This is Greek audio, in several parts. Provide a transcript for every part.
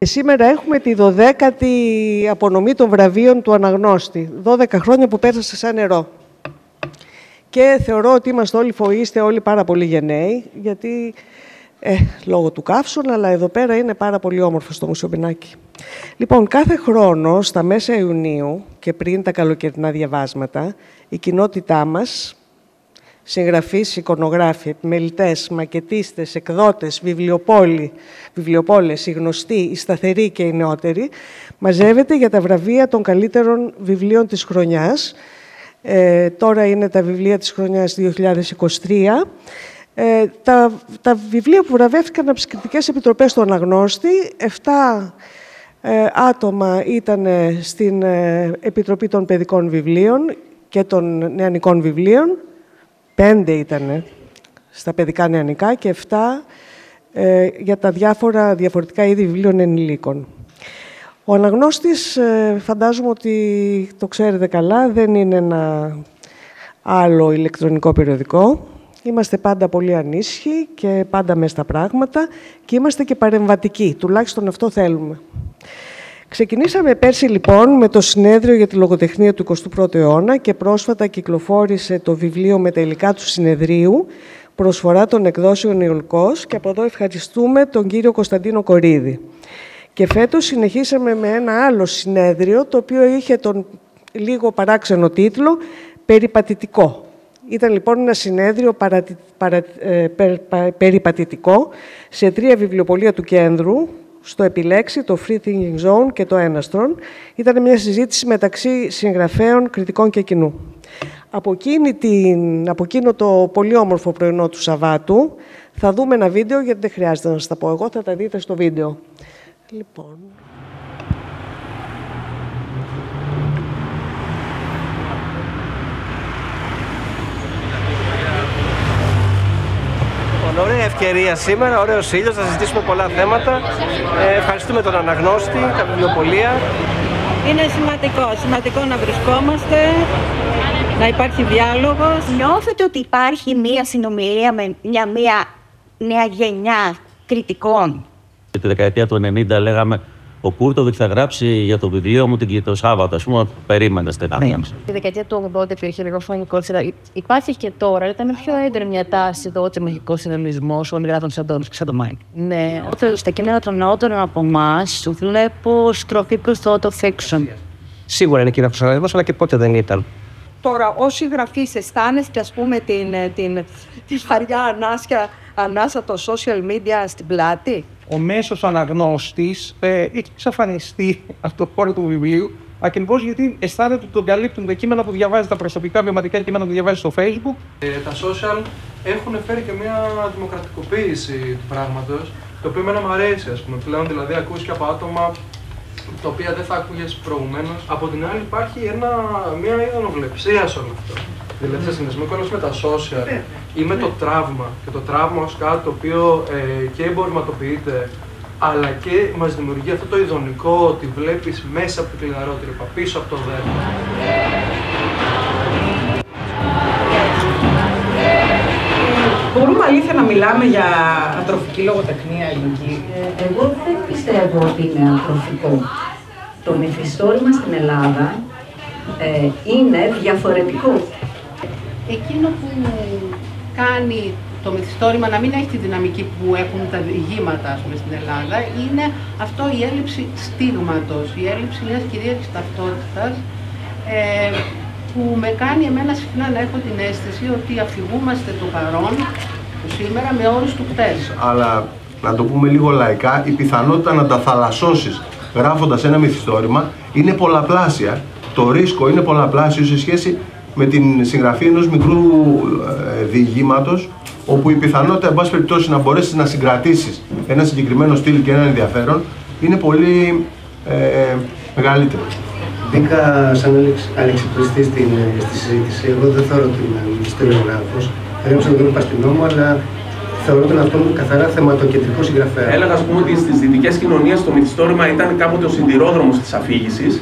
Σήμερα έχουμε τη 12η απονομή των βραβείων του αναγνώστη. 12 χρόνια που πέρασε σαν νερό. Και θεωρώ ότι είμαστε όλοι είστε όλοι πάρα πολύ γενναίοι, γιατί λόγω του καύσωνα, αλλά εδώ πέρα είναι πάρα πολύ όμορφο στο Μουσείο Μπινάκη. Λοιπόν, κάθε χρόνο, στα μέσα Ιουνίου και πριν τα καλοκαιρινά διαβάσματα, η κοινότητά μας, συγγραφείς, εικονογράφοι, επιμελητές, μακετίστες, εκδότες, βιβλιοπόλες, οι γνωστοί, οι σταθεροί και οι νεότεροι, μαζεύεται για τα βραβεία των καλύτερων βιβλίων της χρονιάς. Τώρα είναι τα βιβλία της χρονιάς 2023. Τα βιβλία που βραβεύτηκαν από τις κριτικές επιτροπές του αναγνώστη, 7 άτομα ήταν στην Επιτροπή των Παιδικών Βιβλίων και των Νεανικών Βιβλίων, 5 ήταν στα παιδικά νεανικά και 7 για τα διαφορετικά είδη βιβλίων ενηλίκων. Ο αναγνώστης, φαντάζομαι ότι το ξέρετε καλά, δεν είναι ένα άλλο ηλεκτρονικό περιοδικό. Είμαστε πάντα πολύ ανήσυχοι και πάντα μέσα στα πράγματα και είμαστε και παρεμβατικοί, τουλάχιστον αυτό θέλουμε. Ξεκινήσαμε πέρσι λοιπόν με το συνέδριο για τη λογοτεχνία του 21ου αιώνα και πρόσφατα κυκλοφόρησε το βιβλίο με τα υλικά του συνεδρίου, προσφορά των εκδόσεων Ιολκός, και από εδώ ευχαριστούμε τον κύριο Κωνσταντίνο Κορίδη. Και φέτος συνεχίσαμε με ένα άλλο συνέδριο, το οποίο είχε τον λίγο παράξενο τίτλο «Περιπατητικό». Ήταν λοιπόν ένα συνέδριο περιπατητικό σε 3 βιβλιοπωλεία του κέντρου, στο Επιλέξη, το Free Thinking Zone και το Έναστρον. Ήταν μια συζήτηση μεταξύ συγγραφέων, κριτικών και κοινού. Από εκείνο το πολύ όμορφο πρωινό του Σαββάτου θα δούμε ένα βίντεο, γιατί δεν χρειάζεται να σας τα πω εγώ, θα τα δείτε στο βίντεο. Λοιπόν... Ωραία ευκαιρία σήμερα, ωραίος ήλιος, θα συζητήσουμε πολλά θέματα. Ευχαριστούμε τον αναγνώστη, τα βιβλιοπωλεία. Είναι σημαντικό να βρισκόμαστε, να υπάρχει διάλογος. Νιώθετε ότι υπάρχει μία συνομιλία με μια νέα γενιά κριτικών? Τη δεκαετία του 90 λέγαμε ο Κούρτοβιτς θα γράψει για το βιβλίο μου το Σάββατο, ας πούμε, περίμενε στενά. Τη δεκαετία του 80 υπήρχε λίγο φωνικό συνδυασμό. Υπάρχει και τώρα, ήταν πιο έντονη μια τάση εδώ, ότι μαγικό συνδυασμό, όλοι γράφουν σαν το Μάικ. Ναι, στα κείμενα των νεότερων από εμάς, βλέπω στροφή προς το auto-fiction. Σίγουρα είναι κοινό συνδυασμό, αλλά και πότε δεν ήταν. Τώρα, ως συγγραφής, αισθάνεστε, ας πούμε, τη βαριά ανάσα των social media στην πλάτη? Ο μέσος αναγνώστης έχει εξαφανιστεί από το χώρο του βιβλίου, ακριβώς γιατί αισθάνεται ότι τον καλύπτουν τα κείμενα που διαβάζει, τα προσωπικά βιωματικά κείμενα που διαβάζει στο Facebook. Τα social έχουν φέρει και μια δημοκρατικοποίηση του πράγματος, το οποίο εμένα μου αρέσει, ας πούμε. Πλέον δηλαδή ακούς και από άτομα τα οποία δεν θα άκουγες προηγουμένως. Από την άλλη υπάρχει μια ειδωνοβλεψία σε όλο αυτό. Δηλαδή σε συνδυασμό με τα social ή με το τραύμα. Και το τραύμα ως κάτι το οποίο και εμπορευματοποιείται, αλλά και μας δημιουργεί αυτό το ειδονικό ότι βλέπεις μέσα από την κλειδαρότρυπα, πίσω από το δέρμα. Μπορούμε αλήθεια να μιλάμε για ατροφική λογοτεχνία ελληνική? Εγώ δεν πιστεύω ότι είναι ατροφικό. Το μυθιστόρημα στην Ελλάδα είναι διαφορετικό. Εκείνο που κάνει το μυθιστόρημα να μην έχει τη δυναμική που έχουν τα διηγήματα, ας πούμε, στην Ελλάδα, είναι αυτό η έλλειψη στίγματος, η έλλειψη μιας κυρίαρχης ταυτότητας, που με κάνει εμένα συχνά να έχω την αίσθηση ότι αφηγούμαστε το παρόν του σήμερα με όρους του χτες. Αλλά, να το πούμε λίγο λαϊκά, η πιθανότητα να τα θαλασσώσεις γράφοντας ένα μυθιστόρημα είναι πολλαπλάσια. Το ρίσκο είναι πολλαπλάσιο σε σχέση με την συγγραφή ενός μικρού διηγήματος, όπου η πιθανότητα, εν πάση περιπτώσει, να μπορέσεις να συγκρατήσεις ένα συγκεκριμένο στυλ και ένα ενδιαφέρον είναι πολύ μεγαλύτερο. Μπήκα σαν ανεξυπηρετιστής στη συζήτηση. Εγώ δεν θεωρώ ότι είμαι ιστοριογράφος. Έγραψα τον Παστινό μου, αλλά θεωρώ τον αυτό μου καθαρά θεματοκεντρικό συγγραφέα. Έλεγα, ας πούμε, ότι στις δυτικές κοινωνίες το μυθιστόρημα ήταν κάποτε ο συντηρόδρομος της αφήγησης.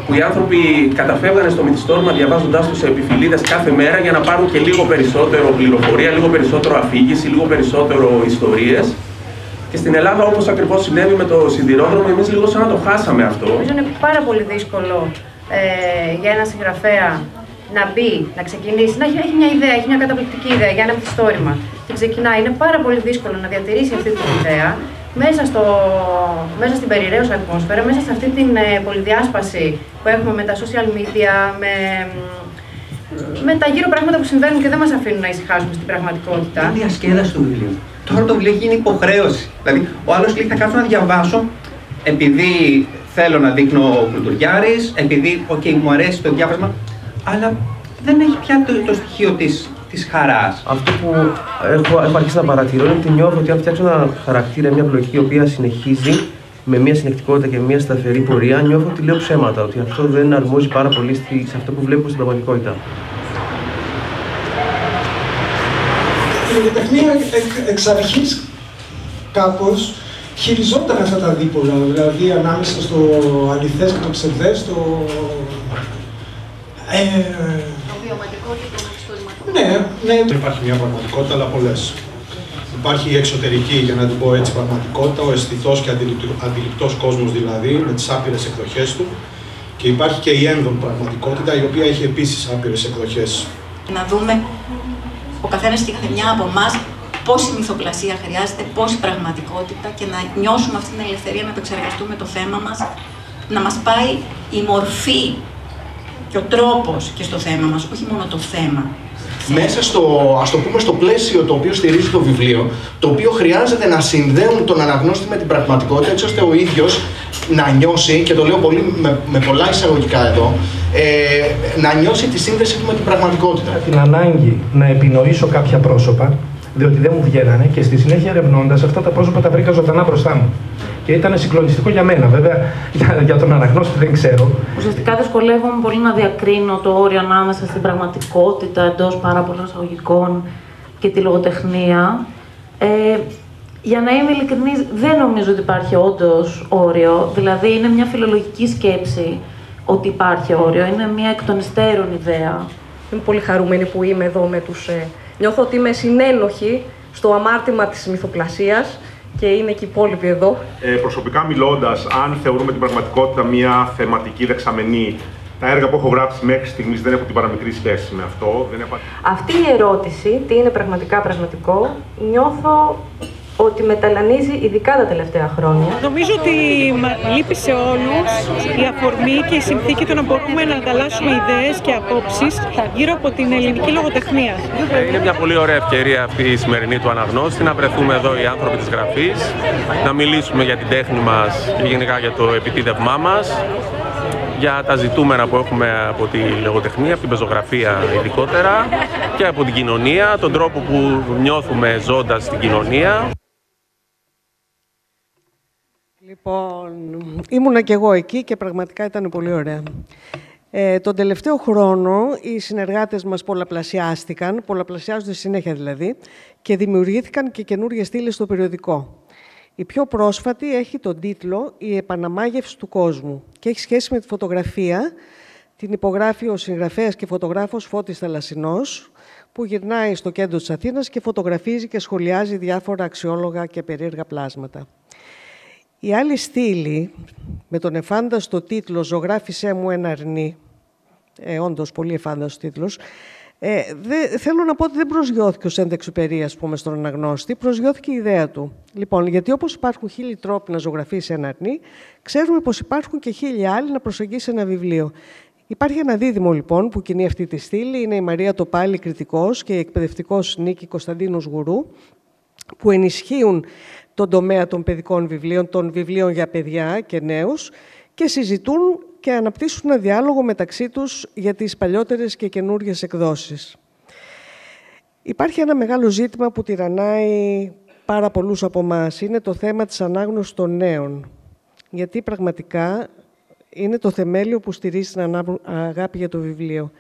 Που οι άνθρωποι καταφεύγανε στο μυθιστόρημα διαβάζοντάς το σε επιφυλίδες κάθε μέρα για να πάρουν και λίγο περισσότερο πληροφορία, λίγο περισσότερο αφήγηση, λίγο περισσότερο ιστορίες. Και στην Ελλάδα, όπως ακριβώς συνέβη με το σιδηρόδρομο, εμείς λίγο σαν να το χάσαμε αυτό. Νομίζω είναι πάρα πολύ δύσκολο για ένα συγγραφέα να μπει, να ξεκινήσει, να έχει μια ιδέα, έχει μια καταπληκτική ιδέα για ένα μυθιστόρημα και ξεκινάει. Είναι πάρα πολύ δύσκολο να διατηρήσει αυτή την ιδέα μέσα στην περιραίωσα ατμόσφαιρα, μέσα σε αυτή την πολυδιάσπαση που έχουμε με τα social media, με τα γύρω πράγματα που συμβαίνουν και δεν μας αφήνουν να ησυχάσουμε στην πραγματικότητα. Είναι διασκέδαση του βιβλίου. Τώρα το βιβλίο γίνει υποχρέωση. Δηλαδή, ο άλλος λέει: θα κάτσω να διαβάσω επειδή θέλω να δείχνω κουλτουριάρης, επειδή μου αρέσει το διάβασμα, αλλά δεν έχει πια το στοιχείο της χαράς. Αυτό που έχω αρχίσει να παρατηρώ είναι ότι νιώθω ότι αν φτιάξω ένα χαρακτήρα, μια πλοκή η οποία συνεχίζει με μια συνεκτικότητα και μια σταθερή πορεία, νιώθω ότι λέω ψέματα, ότι αυτό δεν αρμόζει πάρα πολύ σε αυτό που βλέπω στην πραγματικότητα. Η λογοτεχνία εξ αρχής κάπως χειριζόταν αυτά τα δίπολλα, δηλαδή ανάμεσα στο αληθές και το ψευδές, το βιωματικό και το μυθιστορηματικό. Ναι. Υπάρχει μια πραγματικότητα, αλλά πολλές. Υπάρχει η εξωτερική, για να την πω έτσι, πραγματικότητα, ο αισθητός και αντιληπτός κόσμος δηλαδή, με τις άπειρες εκδοχές του. Και υπάρχει και η έμβον πραγματικότητα, η οποία έχει επίσης άπειρες εκδοχές. Να δούμε ο καθένας και η καθεμιά από εμάς πόση μυθοπλασία χρειάζεται, πόση πραγματικότητα και να νιώσουμε αυτή την ελευθερία να επεξεργαστούμε το θέμα μας, να μας πάει η μορφή και ο τρόπος και στο θέμα μας, όχι μόνο το θέμα. Μέσα ας το πούμε, στο πλαίσιο το οποίο στηρίζει το βιβλίο, το οποίο χρειάζεται να συνδέουν τον αναγνώστη με την πραγματικότητα, έτσι ώστε ο ίδιος να νιώσει, και το λέω πολύ με πολλά εισαγωγικά εδώ, να νιώσει τη σύνδεση του με την πραγματικότητα. Την ανάγκη να επινοήσω κάποια πρόσωπα, διότι δεν μου βγαίνανε, και στη συνέχεια ερευνώντας αυτά τα πρόσωπα τα βρήκα ζωντανά μπροστά μου. Και ήταν συγκλονιστικό για μένα, βέβαια, για τον αναγνώστη δεν ξέρω. Ουσιαστικά δυσκολεύομαι πολύ να διακρίνω το όριο ανάμεσα στην πραγματικότητα εντός πάρα πολλών εισαγωγικών και τη λογοτεχνία. Για να είμαι ειλικρινής, δεν νομίζω ότι υπάρχει όντως όριο. Δηλαδή, είναι μια φιλολογική σκέψη ότι υπάρχει όριο. Είναι μια εκ των υστέρων ιδέα. Είμαι πολύ χαρούμενη που είμαι εδώ με τους... Νιώθω ότι είμαι συνένοχη στο αμάρτημα της μυθοπλασίας και είναι και οι υπόλοιποι εδώ. Προσωπικά μιλώντας, αν θεωρούμε την πραγματικότητα μια θεματική δεξαμενή, τα έργα που έχω γράψει μέχρι στιγμής δεν έχουν την παραμικρή σχέση με αυτό. Αυτή η ερώτηση, τι είναι πραγματικά πραγματικό, νιώθω ότι μεταλανίζει ειδικά τα τελευταία χρόνια. Νομίζω ότι λείπει σε όλους η αφορμή και η συνθήκη του να μπορούμε να ανταλλάσσουμε ιδέες και απόψεις γύρω από την ελληνική λογοτεχνία. Είναι μια πολύ ωραία ευκαιρία αυτή η σημερινή του αναγνώστη, να βρεθούμε εδώ οι άνθρωποι της γραφής, να μιλήσουμε για την τέχνη μας και γενικά για το επιτίδευμά μας, για τα ζητούμενα που έχουμε από τη λογοτεχνία, από την πεζογραφία ειδικότερα και από την κοινωνία, τον τρόπο που νιώθουμε ζώντας στην κοινωνία. Λοιπόν, ήμουνα και εγώ εκεί και πραγματικά ήταν πολύ ωραία. Τον τελευταίο χρόνο οι συνεργάτες μας πολλαπλασιάζονται συνέχεια δηλαδή, και δημιουργήθηκαν και καινούργιες στήλες στο περιοδικό. Η πιο πρόσφατη έχει τον τίτλο «Η επαναμάγευση του κόσμου» και έχει σχέση με τη φωτογραφία. Την υπογράφει ο συγγραφέας και φωτογράφος Φώτης Θαλασσινός, που γυρνάει στο κέντρο της Αθήνας και φωτογραφίζει και σχολιάζει διάφορα αξιόλογα και περίεργα πλάσματα. Η άλλη στήλη, με τον εφάνταστο τίτλο «Ζωγράφησέ μου ένα αρνί», όντως πολύ εφάνταστος τίτλος, Θέλω να πω ότι δεν προσγειώθηκε ο Σεντ-Εξουπερί, ας πούμε, στον αναγνώστη, προσγειώθηκε η ιδέα του. Λοιπόν, γιατί όπως υπάρχουν 1000 τρόποι να ζωγραφίσει ένα αρνί, ξέρουμε πως υπάρχουν και 1000 άλλοι να προσεγγίσει ένα βιβλίο. Υπάρχει ένα δίδυμο, λοιπόν, που κινεί αυτή τη στήλη. Είναι η Μαρία Τοπάλη, κριτικός, και η εκπαιδευτικός Νίκη Κωνσταντίνου Γουρού, που ενισχύουν τον τομέα των παιδικών βιβλίων, των βιβλίων για παιδιά και νέους, και συζητούν και αναπτύσσουν ένα διάλογο μεταξύ τους για τις παλιότερες και καινούριες εκδόσεις. Υπάρχει ένα μεγάλο ζήτημα που τυραννάει πάρα πολλούς από εμάς. Είναι το θέμα της ανάγνωσης των νέων. Γιατί πραγματικά είναι το θεμέλιο που στηρίζει την αγάπη για το βιβλίο.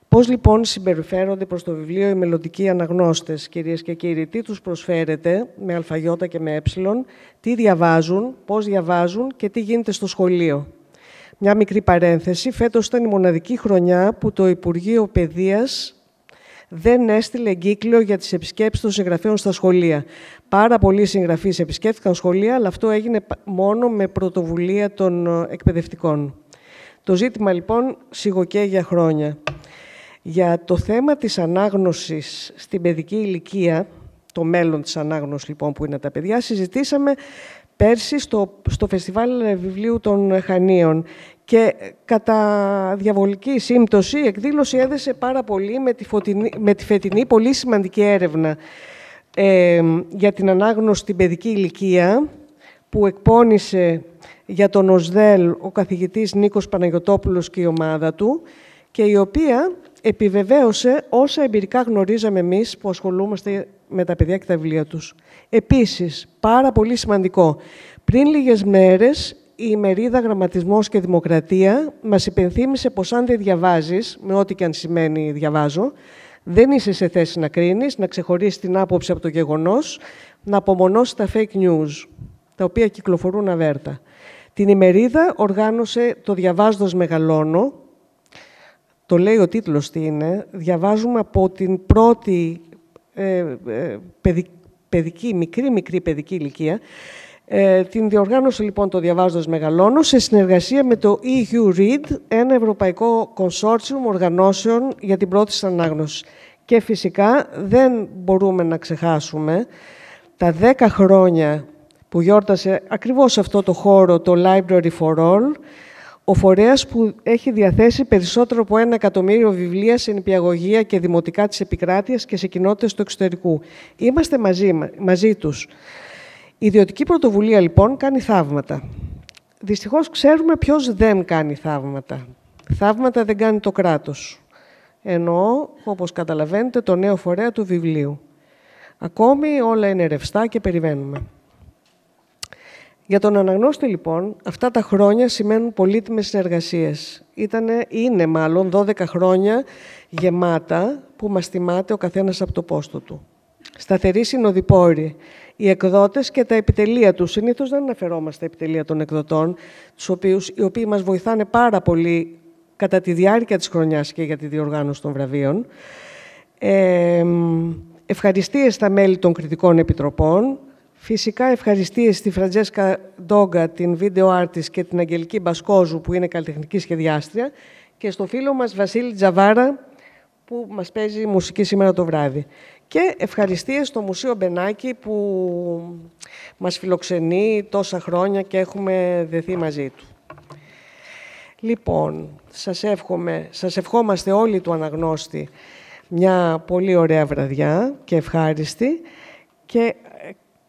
Πώς λοιπόν συμπεριφέρονται προς το βιβλίο οι μελλοντικοί αναγνώστες, κυρίες και κύριοι? Τι τους προσφέρεται με αλφαγιώτα και με έψιλον, τι διαβάζουν, πώς διαβάζουν και τι γίνεται στο σχολείο. Μια μικρή παρένθεση, φέτος ήταν η μοναδική χρονιά που το Υπουργείο Παιδείας δεν έστειλε εγκύκλιο για τις επισκέψεις των συγγραφέων στα σχολεία. Πάρα πολλοί συγγραφείς επισκέφθηκαν σχολεία, αλλά αυτό έγινε μόνο με πρωτοβουλία των εκπαιδευτικών. Το ζήτημα λοιπόν σιγοκαίει για χρόνια. Για το θέμα της ανάγνωσης στην παιδική ηλικία, το μέλλον της ανάγνωσης λοιπόν που είναι τα παιδιά, συζητήσαμε πέρσι στο Φεστιβάλ Βιβλίου των Χανίων και κατά διαβολική σύμπτωση η εκδήλωση έδεσε πάρα πολύ με τη φετινή πολύ σημαντική έρευνα για την ανάγνωση στην παιδική ηλικία που εκπώνησε για τον ΟΣΔΕΛ ο καθηγητής Νίκος Παναγιωτόπουλος και η ομάδα του και η οποία επιβεβαίωσε όσα εμπειρικά γνωρίζαμε εμείς που ασχολούμαστε με τα παιδιά και τα βιβλία τους. Επίσης, πάρα πολύ σημαντικό, πριν λίγες μέρες η ημερίδα Γραμματισμός και Δημοκρατία μας υπενθύμησε πως αν δεν διαβάζεις, με ό,τι και αν σημαίνει διαβάζω, δεν είσαι σε θέση να κρίνεις, να ξεχωρίσεις την άποψη από το γεγονός, να απομονώσεις τα fake news, τα οποία κυκλοφορούν αβέρτα. Την ημερίδα οργάνωσε το «Διαβάζοντας μεγαλώνω». Το λέει ο τίτλος τι είναι. Διαβάζουμε από την πρώτη μικρή παιδική ηλικία. Την διοργάνωσε λοιπόν το «Διαβάζοντας μεγαλώνω» σε συνεργασία με το EU Read, ένα ευρωπαϊκό κονσόρτσιουμ οργανώσεων για την πρόθεση ανάγνωσης. Και φυσικά δεν μπορούμε να ξεχάσουμε τα 10 χρόνια που γιόρτασε ακριβώς αυτό το χώρο, το Library for All, ο φορέας που έχει διαθέσει περισσότερο από 1 εκατομμύριο βιβλία σε νηπιαγωγεία και δημοτικά της επικράτειας και σε κοινότητες του εξωτερικού. Είμαστε μαζί τους. Η ιδιωτική πρωτοβουλία, λοιπόν, κάνει θαύματα. Δυστυχώς ξέρουμε ποιος δεν κάνει θαύματα. Θαύματα δεν κάνει το κράτος. Εννοώ, όπως καταλαβαίνετε, το νέο φορέα του βιβλίου. Ακόμη όλα είναι ρευστά και περιμένουμε. Για τον αναγνώστη, λοιπόν, αυτά τα χρόνια σημαίνουν πολύτιμες συνεργασίες. Είναι μάλλον 12 χρόνια γεμάτα που μας τιμάται ο καθένας από το πόστο του. Σταθεροί συνοδοιπόροι, οι εκδότες και τα επιτελεία τους. Συνήθως δεν αναφερόμαστε στα επιτελεία των εκδοτών, οι οποίοι μας βοηθάνε πάρα πολύ κατά τη διάρκεια της χρονιάς και για τη διοργάνωση των βραβείων. Ευχαριστίες στα μέλη των κριτικών επιτροπών. Φυσικά ευχαριστίες στη Φραντζέσκα Ντόγκα, την βίντεο artist και την Αγγελική Μπασκόζου που είναι καλλιτεχνική σχεδιάστρια και στο φίλο μας Βασίλη Τζαβάρα που μας παίζει μουσική σήμερα το βράδυ. Και ευχαριστίες στο Μουσείο Μπενάκη που μας φιλοξενεί τόσα χρόνια και έχουμε δεθεί μαζί του. Λοιπόν, σας ευχόμαστε όλοι του αναγνώστη μια πολύ ωραία βραδιά και ευχάριστη και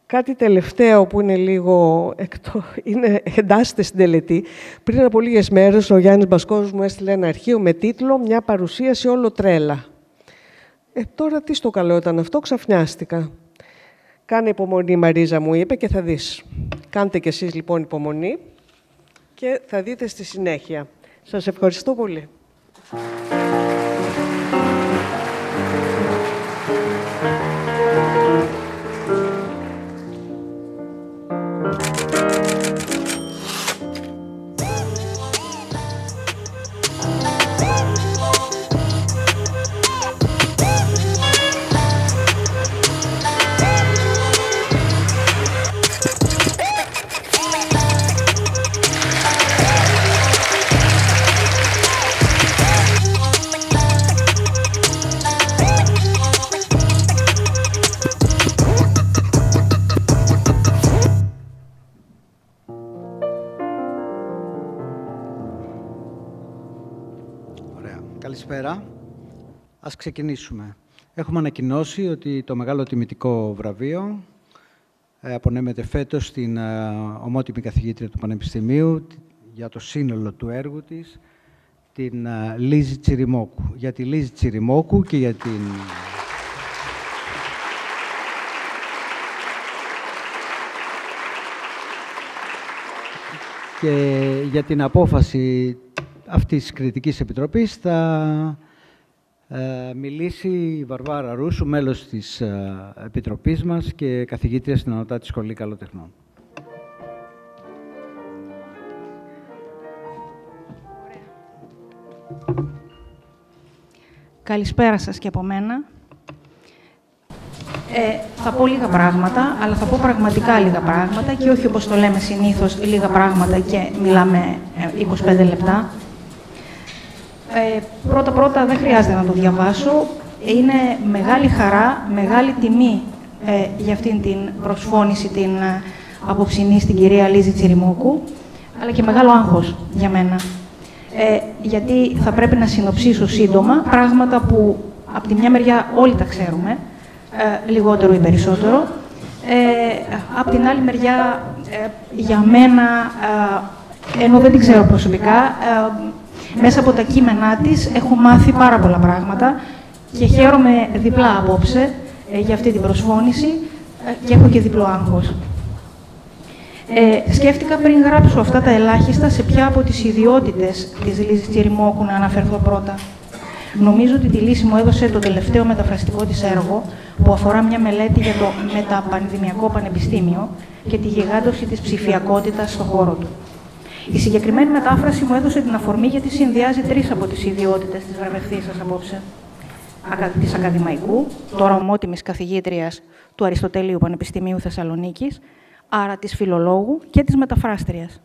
κάτι τελευταίο που είναι λίγο εντάσσεται στην τελετή. Πριν από λίγες μέρες ο Γιάννης Μπασκόζος μου έστειλε ένα αρχείο με τίτλο «Μια παρουσίαση όλο τρέλα». Τώρα τι στο καλό ήταν αυτό, ξαφνιάστηκα. Κάνε υπομονή, Μαρίζα μου είπε, και θα δεις. Κάντε κι εσείς λοιπόν υπομονή και θα δείτε στη συνέχεια. Σας ευχαριστώ πολύ. Καλησπέρα. Ας ξεκινήσουμε. Έχουμε ανακοινώσει ότι το μεγάλο τιμητικό βραβείο απονέμεται φέτος στην ομότιμη καθηγήτρια του Πανεπιστημίου για το σύνολο του έργου της, την Λίζη Τσιριμόκου. Για τη Λίζη Τσιριμόκου και για την απόφαση αυτής της Κριτικής Επιτροπής θα μιλήσει η Βαρβάρα Ρούσου, μέλος της Επιτροπής μας και καθηγήτρια στην Ανωτάτη Σχολή Καλλιτεχνών. Καλησπέρα σας και από μένα. Θα πω λίγα πράγματα, αλλά θα πω πραγματικά λίγα πράγματα και όχι όπως το λέμε συνήθως λίγα πράγματα και μιλάμε 25 λεπτά. Πρώτα-πρώτα δεν χρειάζεται να το διαβάσω. Είναι μεγάλη χαρά, μεγάλη τιμή για αυτήν την προσφώνηση την απόψινή στην κυρία Λίζη Τσιριμόκου, αλλά και μεγάλο άγχος για μένα. Γιατί θα πρέπει να συνοψίσω σύντομα πράγματα που από τη μια μεριά όλοι τα ξέρουμε, λιγότερο ή περισσότερο. Από την άλλη μεριά, για μένα, ενώ δεν την ξέρω προσωπικά, μέσα από τα κείμενά της έχω μάθει πάρα πολλά πράγματα και χαίρομαι διπλά απόψε για αυτή την προσφώνηση και έχω και διπλό άγχος. Σκέφτηκα πριν γράψω αυτά τα ελάχιστα σε ποια από τις ιδιότητες της Λίζης Τσιριμόκου να αναφερθώ πρώτα. Νομίζω ότι τη λύση μου έδωσε το τελευταίο μεταφραστικό της έργο που αφορά μια μελέτη για το μεταπανδημιακό πανεπιστήμιο και τη γιγάντωση της ψηφιακότητας στον χώρο του. Η συγκεκριμένη μετάφραση μου έδωσε την αφορμή γιατί συνδυάζει τρεις από τις ιδιότητες της βραβευθής απόψε. Της ακαδημαϊκού, τώρα ομότιμης καθηγήτριας του Αριστοτελείου Πανεπιστημίου Θεσσαλονίκης, άρα της φιλολόγου και της μεταφράστριας.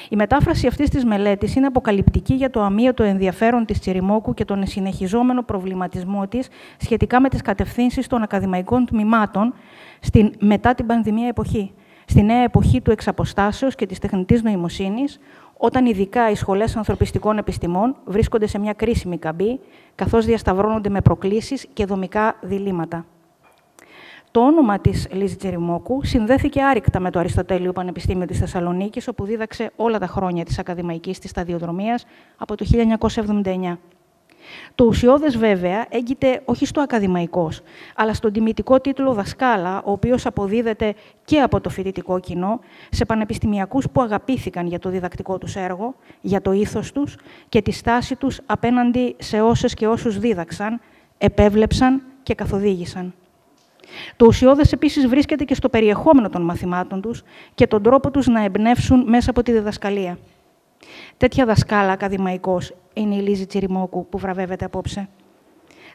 Η μετάφραση αυτής της μελέτης είναι αποκαλυπτική για το αμύωτο ενδιαφέρον της Τσιριμόκου και τον συνεχιζόμενο προβληματισμό της σχετικά με τις κατευθύνσεις των ακαδημαϊκών τμήματων στην μετά την πανδημία εποχή, στη νέα εποχή του εξαποστάσεως και της τεχνητής νοημοσύνης, όταν ειδικά οι σχολές ανθρωπιστικών επιστημών βρίσκονται σε μια κρίσιμη καμπή, καθώς διασταυρώνονται με προκλήσεις και δομικά διλήμματα. Το όνομα της Λίζη Τσιριμόκου συνδέθηκε άρρηκτα με το Αριστοτέλειο Πανεπιστήμιο της Θεσσαλονίκης, όπου δίδαξε όλα τα χρόνια της ακαδημαϊκής της σταδιοδρομίας από το 1979. Το ουσιώδες, βέβαια, έγκυται όχι στο ακαδημαϊκός, αλλά στον τιμητικό τίτλο δασκάλα, ο οποίος αποδίδεται και από το φοιτητικό κοινό σε πανεπιστημιακούς που αγαπήθηκαν για το διδακτικό τους έργο, για το ήθος τους και τη στάση τους απέναντι σε όσες και όσους δίδαξαν, επέβλεψαν και καθοδήγησαν. Το ουσιώδες επίσης βρίσκεται και στο περιεχόμενο των μαθημάτων τους και τον τρόπο τους να εμπνεύσουν μέσα από τη διδασκαλία. Τέτοια δασκάλα ακαδημαϊκός είναι η Λίζη Τσιριμόκου που βραβεύεται απόψε.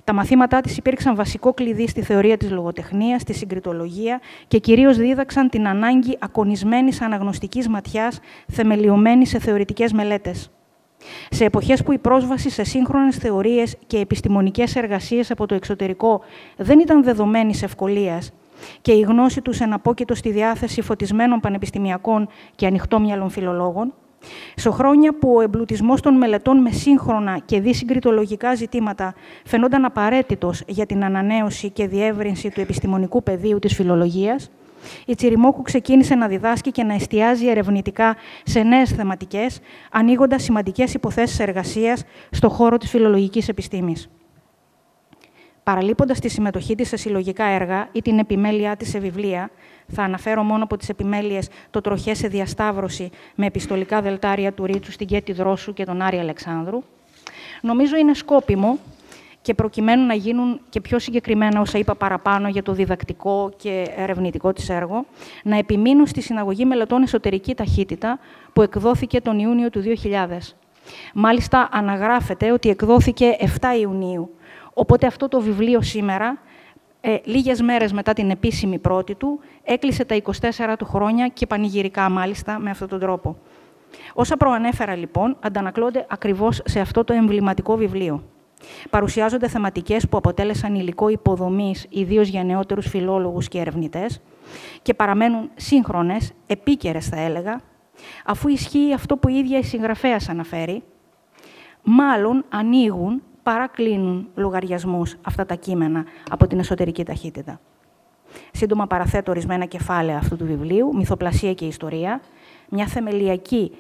Τα μαθήματά της υπήρξαν βασικό κλειδί στη θεωρία της λογοτεχνίας, στη συγκριτολογία και κυρίως δίδαξαν την ανάγκη ακονισμένης αναγνωστικής ματιάς θεμελιωμένης σε θεωρητικές μελέτες. Σε εποχές που η πρόσβαση σε σύγχρονες θεωρίες και επιστημονικές εργασίες από το εξωτερικό δεν ήταν δεδομένης ευκολίας και η γνώση τους εναπόκειτο στη διάθεση φωτισμένων πανεπιστημιακών και ανοιχτόμυαλων φιλολόγων, σε χρόνια που ο εμπλουτισμός των μελετών με σύγχρονα και δυσυγκριτολογικά ζητήματα φαινόταν απαραίτητος για την ανανέωση και διεύρυνση του επιστημονικού πεδίου της φιλολογίας, η Τσιριμόκου ξεκίνησε να διδάσκει και να εστιάζει ερευνητικά σε νέες θεματικές, ανοίγοντας σημαντικές υποθέσεις εργασίας στον χώρο της φιλολογικής επιστήμης. Παραλείποντας τη συμμετοχή της σε συλλογικά έργα ή την επιμέλειά της σε βιβλία, θα αναφέρω μόνο από τις επιμέλειες το «Τροχές σε διασταύρωση» με επιστολικά δελτάρια του Ρίτσου στην Κέτη Δρόσου και τον Άρη Αλεξάνδρου, νομίζω είναι σκόπιμο και προκειμένου να γίνουν και πιο συγκεκριμένα όσα είπα παραπάνω για το διδακτικό και ερευνητικό της έργο, να επιμείνω στη συναγωγή μελετών εσωτερική ταχύτητα που εκδόθηκε τον Ιούνιο του 2000. Μάλιστα αναγράφεται ότι εκδόθηκε 7 Ιουνίου, οπότε αυτό το βιβλίο σήμερα, λίγες μέρες μετά την επίσημη πρώτη του, έκλεισε τα 24 του χρόνια και πανηγυρικά μάλιστα με αυτόν τον τρόπο. Όσα προανέφερα λοιπόν αντανακλώνται ακριβώς σε αυτό το εμβληματικό βιβλίο. Παρουσιάζονται θεματικές που αποτέλεσαν υλικό υποδομής, ιδίως για νεότερους φιλόλογους και ερευνητές, και παραμένουν σύγχρονες, επίκαιρες θα έλεγα, αφού ισχύει αυτό που η ίδια η συγγραφέας αναφέρει, μάλλον ανοίγουν παρακλίνουν λογαριασμούς αυτά τα κείμενα από την εσωτερική ταχύτητα. Σύντομα παραθέτω ορισμένα κεφάλαια αυτού του βιβλίου, «Μυθοπλασία και ιστορία», μια θεμελιακή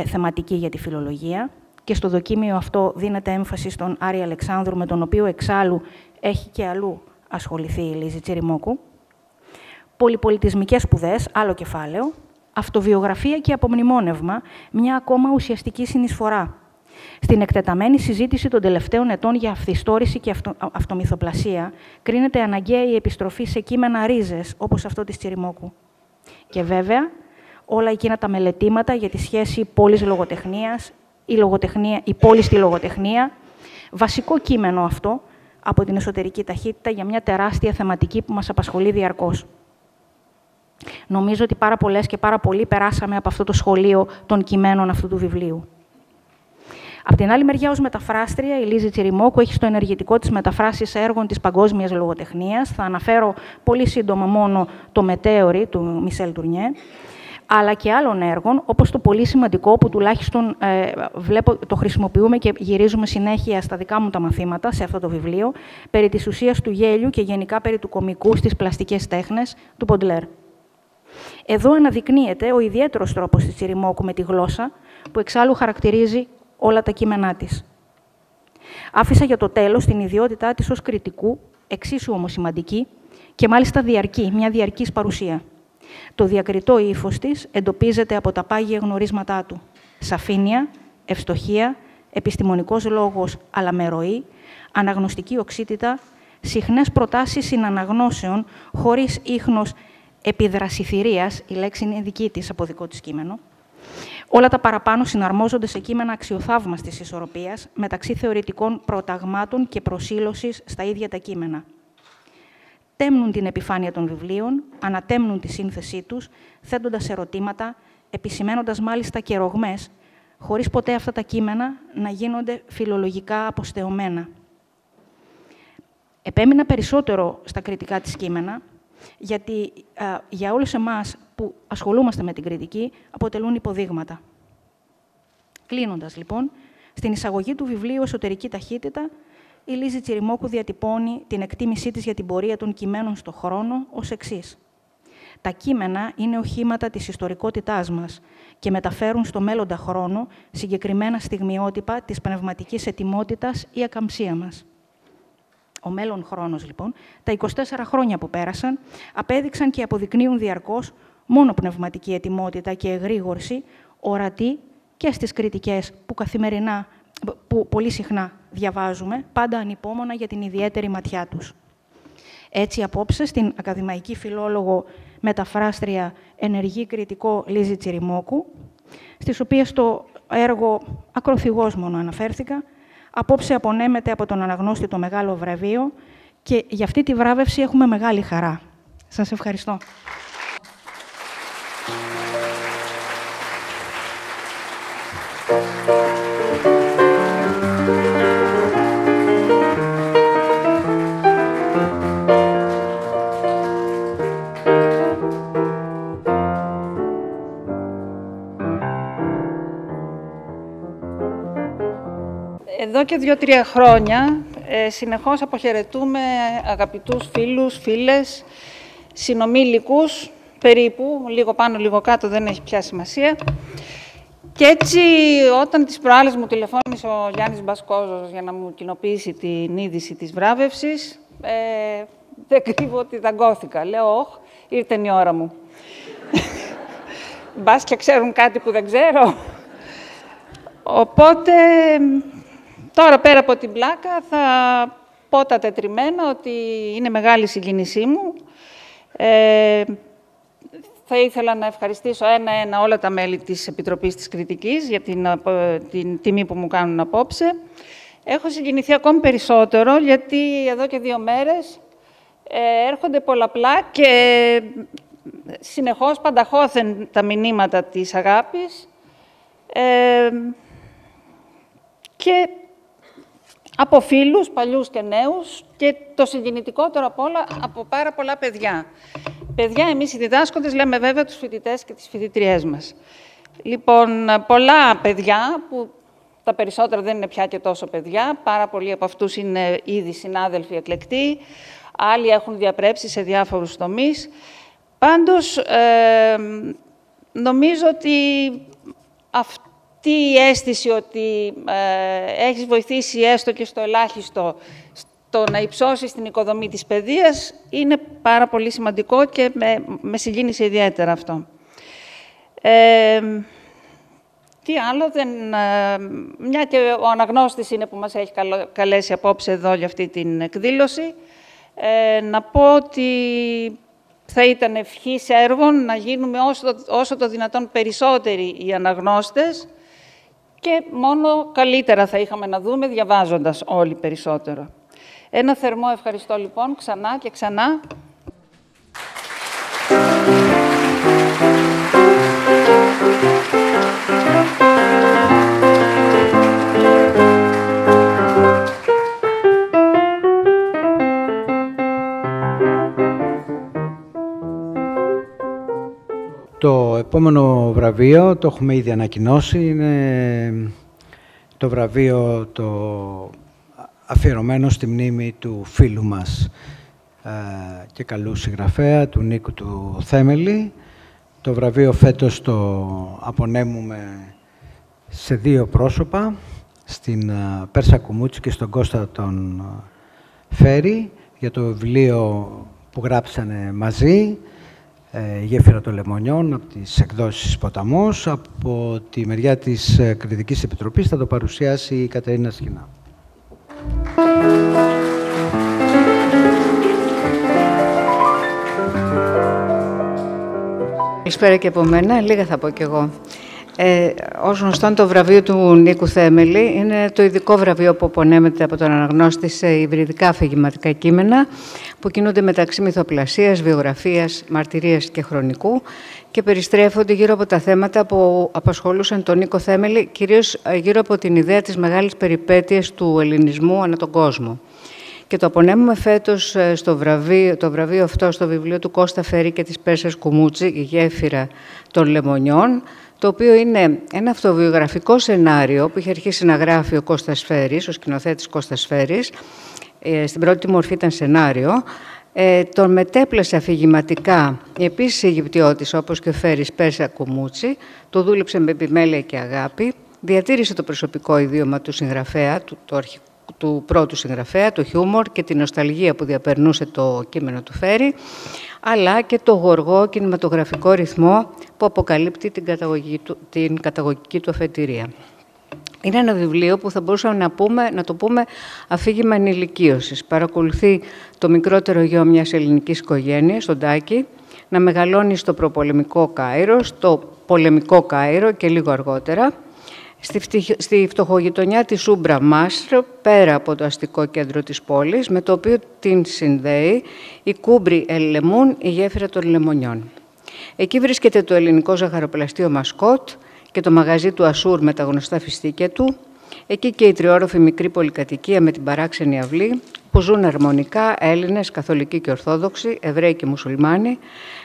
θεματική για τη φιλολογία, και στο δοκίμιο αυτό δίνεται έμφαση στον Άρη Αλεξάνδρου, με τον οποίο εξάλλου έχει και αλλού ασχοληθεί η Λίζη Τσιριμόκου. Πολυπολιτισμικές σπουδές, άλλο κεφάλαιο. Αυτοβιογραφία και απομνημόνευμα, μια ακόμα ουσιαστική συνεισφορά. Στην εκτεταμένη συζήτηση των τελευταίων ετών για αυθιστόρηση και αυτομυθοπλασία, κρίνεται αναγκαία η επιστροφή σε κείμενα ρίζες, όπως αυτό της Τσιριμόκου. Και βέβαια, όλα εκείνα τα μελετήματα για τη σχέση πόλης-λογοτεχνίας, η πόλη στη λογοτεχνία, βασικό κείμενο αυτό από την εσωτερική ταχύτητα για μια τεράστια θεματική που μας απασχολεί διαρκώς. Νομίζω ότι πάρα πολλές και πάρα πολλοί περάσαμε από αυτό το σχολείο των κειμένων αυτού του βιβλίου. Απ' την άλλη μεριά, ως μεταφράστρια, η Λίζη Τσιριμόκου έχει στο ενεργητικό της μεταφράσεις έργων της παγκόσμιας λογοτεχνίας. Θα αναφέρω πολύ σύντομα μόνο το Μετέωρι του Μισελ Τουρνιέ, αλλά και άλλων έργων, όπως το πολύ σημαντικό, που τουλάχιστον το χρησιμοποιούμε και γυρίζουμε συνέχεια στα δικά μου τα μαθήματα, σε αυτό το βιβλίο, περί της ουσίας του γέλιου και γενικά περί του κωμικού στις πλαστικές τέχνες του Μποντλέρ. Εδώ αναδεικνύεται ο ιδιαίτερος τρόπος της Τσιριμόκου με τη γλώσσα, που εξάλλου χαρακτηρίζει όλα τα κείμενά της. Άφησα για το τέλος την ιδιότητά της ως κριτικού, εξίσου όμως σημαντική, και μάλιστα διαρκή, μια διαρκής παρουσία. Το διακριτό ύφος της εντοπίζεται από τα πάγια γνωρίσματά του. Σαφήνεια, ευστοχία, επιστημονικός λόγος αλλά με ροή, αναγνωστική οξύτητα, συχνές προτάσεις συναναγνώσεων χωρίς ίχνος επιδρασιθυρίας, η λέξη είναι δική της από δικό της κείμενο. Όλα τα παραπάνω συναρμόζονται σε κείμενα αξιοθαύμαστης ισορροπίας μεταξύ θεωρητικών προταγμάτων και προσήλωσης στα ίδια τα κείμενα. Τέμνουν την επιφάνεια των βιβλίων, ανατέμνουν τη σύνθεσή τους, θέτοντας ερωτήματα, επισημένοντας μάλιστα και ρογμές, χωρίς ποτέ αυτά τα κείμενα να γίνονται φιλολογικά αποστεωμένα. Επέμεινα περισσότερο στα κριτικά της κείμενα, γιατί για όλους εμάς που ασχολούμαστε με την κριτική, αποτελούν υποδείγματα. Κλείνοντας, λοιπόν, στην εισαγωγή του βιβλίου «Εσωτερική ταχύτητα», η Λίζη Τσιριμόκου διατυπώνει την εκτίμησή της για την πορεία των κειμένων στον χρόνο ως εξής. Τα κείμενα είναι οχήματα της ιστορικότητάς μας και μεταφέρουν στο μέλλοντα χρόνο συγκεκριμένα στιγμιότυπα της πνευματικής ετοιμότητας ή ακαμψία μας. Ο μέλλον χρόνος, λοιπόν, τα 24 χρόνια που πέρασαν, απέδειξαν και αποδεικνύουν διαρκώς μόνο πνευματική ετοιμότητα και εγρήγορση, ορατή και στις κριτικές που πολύ συχνά διαβάζουμε, πάντα ανυπόμονα για την ιδιαίτερη ματιά τους. Έτσι, απόψε, στην ακαδημαϊκή φιλόλογο μεταφράστρια ενεργή κριτικό Λίζη Τσιριμόκου, στις οποίες το έργο ακροθυγώς μόνο αναφέρθηκα, απόψε απονέμεται από τον αναγνώστη το μεγάλο βραβείο και για αυτή τη βράβευση έχουμε μεγάλη χαρά. Σας ευχαριστώ. Εδώ και 2-3 χρόνια συνεχώς αποχαιρετούμε αγαπητούς φίλους, φίλες, συνομήλικους, περίπου, λίγο πάνω, λίγο κάτω, δεν έχει πια σημασία. Και έτσι, όταν τις προάλλες μου τηλεφώνησε ο Γιάννης Μπασκόζος για να μου κοινοποιήσει την είδηση της βράβευσης, δεν κρύβω ότι δαγκώθηκα. Λέω, όχ, ήρθε η ώρα μου. Μπας και ξέρουν κάτι που δεν ξέρω. Οπότε, τώρα πέρα από την πλάκα, θα πω τα τετριμένα ότι είναι μεγάλη συγκίνησή μου. Θα ήθελα να ευχαριστήσω ένα-ένα όλα τα μέλη της Επιτροπής της Κριτικής για την τιμή που μου κάνουν απόψε. Έχω συγκινηθεί ακόμη περισσότερο, γιατί εδώ και 2 μέρες έρχονται πολλαπλά και συνεχώς πανταχώθεν τα μηνύματα της αγάπης και από φίλους, παλιούς και νέους, και το συγκινητικότερο απ' όλα, από πάρα πολλά παιδιά. Παιδιά, εμείς οι διδάσκοντες λέμε βέβαια τους φοιτητές και τις φοιτητριές μας. Λοιπόν, πολλά παιδιά που Τα περισσότερα δεν είναι πια και τόσο παιδιά. Πάρα πολλοί από αυτούς είναι ήδη συνάδελφοι εκλεκτοί. Άλλοι έχουν διαπρέψει σε διάφορους τομείς. Πάντως, νομίζω ότι αυτή η αίσθηση ότι έχεις βοηθήσει έστω και στο ελάχιστο στο να υψώσεις την οικοδομή της παιδείας είναι πάρα πολύ σημαντικό και με συγκίνησε ιδιαίτερα αυτό. Τι άλλο, μια και ο αναγνώστης είναι που μας έχει καλέσει απόψε εδώ για αυτή την εκδήλωση, να πω ότι θα ήταν ευχής έργων να γίνουμε όσο το δυνατόν περισσότεροι οι αναγνώστες και μόνο καλύτερα θα είχαμε να δούμε διαβάζοντας όλοι περισσότερο. Ένα θερμό ευχαριστώ λοιπόν ξανά και ξανά. Το επόμενο βραβείο το έχουμε ήδη ανακοινώσει, είναι το βραβείο το αφιερωμένο στη μνήμη του φίλου μας και καλού συγγραφέα, του Νίκου του Θέμελη. Το βραβείο φέτος το απονέμουμε σε δύο πρόσωπα, στην Πέρσα Κουμούτση και στον Κώστα τον Φέρη, για το βιβλίο που γράψανε μαζί, «Η γέφυρα των Λεμονιών», από τις εκδόσεις Ποταμός. Από τη μεριά της Κριτικής Επιτροπής θα το παρουσιάσει η Κατερίνα Σχοινά. Καλησπέρα και από μένα. Λίγα θα πω κι εγώ. Ως γνωστόν, το βραβείο του Νίκου Θέμελη είναι το ειδικό βραβείο που απονέμεται από τον αναγνώστη σε υβριδικά αφηγηματικά κείμενα που κινούνται μεταξύ μυθοπλασίας, βιογραφίας, μαρτυρίας και χρονικού και περιστρέφονται γύρω από τα θέματα που απασχολούσαν τον Νίκο Θέμελη, κυρίως γύρω από την ιδέα της μεγάλης περιπέτειας του ελληνισμού ανά τον κόσμο. Και το απονέμουμε φέτος το βραβείο αυτό στο βιβλίο του Κώστα Φέρη και της Πέρσας Κουμούτση, «Η γέφυρα των Λεμονιών», το οποίο είναι ένα αυτοβιογραφικό σενάριο που είχε αρχίσει να γράφει ο Κώστας Φέρης, ο σκηνοθέτης Κώστας Φέρης. Στην πρώτη μορφή ήταν σενάριο. Τον μετέπλασε αφηγηματικά επίσης Αιγυπτιώτης, όπως και ο Φέρης, Πέρσα Κουμούτση. Το δούλεψε με επιμέλεια και αγάπη. Διατήρησε το προσωπικό ιδίωμα του συγγραφέα, του πρώτου συγγραφέα, το χιούμορ και την νοσταλγία που διαπερνούσε το κείμενο του Φέρη, αλλά και το γοργό κινηματογραφικό ρυθμό που αποκαλύπτει την καταγωγική του αφετηρία. Είναι ένα βιβλίο που θα μπορούσαμε να το πούμε αφήγημα ενηλικίωσης. Παρακολουθεί το μικρότερο γιο μιας ελληνικής οικογένειας, τον Τάκη, να μεγαλώνει στο προπολεμικό Κάιρο, στο πολεμικό Κάιρο και λίγο αργότερα, στη φτωχογειτονιά της Ούμπρα Μάσρ, πέρα από το αστικό κέντρο της πόλης, με το οποίο την συνδέει η Κούμπρη Ελ-Λεμούν, η γέφυρα των Λεμονιών. Εκεί βρίσκεται το ελληνικό ζαχαροπλαστείο Μασκότ και το μαγαζί του Ασούρ με τα γνωστά φιστίκια του. Εκεί και η τριόροφη μικρή πολυκατοικία με την παράξενη αυλή, που ζουν αρμονικά Έλληνες, Καθολικοί και Ορθόδοξοι, Εβραίοι και Μουσουλμάνοι,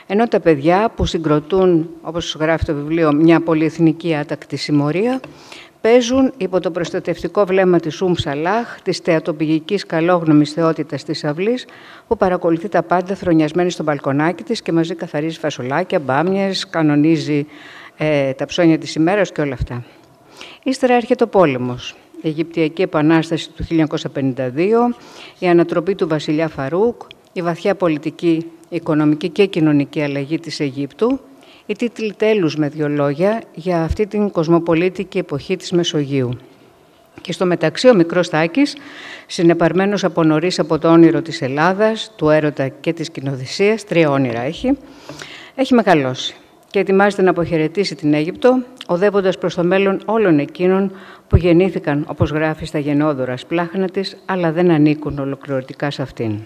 ενώ τα παιδιά που συγκροτούν, όπως γράφει το βιβλίο, μια πολυεθνική άτακτη συμμορία, παίζουν υπό το προστατευτικό βλέμμα της Σαλάχ, της θεατοποιητικής καλόγνωμης θεότητας της αυλής, που παρακολουθεί τα πάντα θρονιασμένη στο μπαλκονάκι της και μαζί καθαρίζει φασολάκια, μπάμιες, κανονίζει τα ψώνια της ημέρας και όλα αυτά. Ύστερα έρχεται ο πόλεμος. Η Αιγυπτιακή Επανάσταση του 1952, η ανατροπή του βασιλιά Φαρούκ, η βαθιά πολιτική, οικονομική και κοινωνική αλλαγή της Αιγύπτου, οι τίτλοι τέλους με δύο λόγια για αυτή την κοσμοπολίτικη εποχή της Μεσογείου. Και στο μεταξύ ο μικρός Τάκης, συνεπαρμένος από νωρίς από το όνειρο της Ελλάδας, του έρωτα και της κοινοθυσίας, 3 όνειρα έχει μεγαλώσει και ετοιμάζεται να αποχαιρετήσει την Αίγυπτο, οδεύοντας προς το μέλλον όλων εκείνων που γεννήθηκαν, όπως γράφει, στα γενναιόδωρα σπλάχνα της, αλλά δεν ανήκουν ολοκληρωτικά σε αυτήν.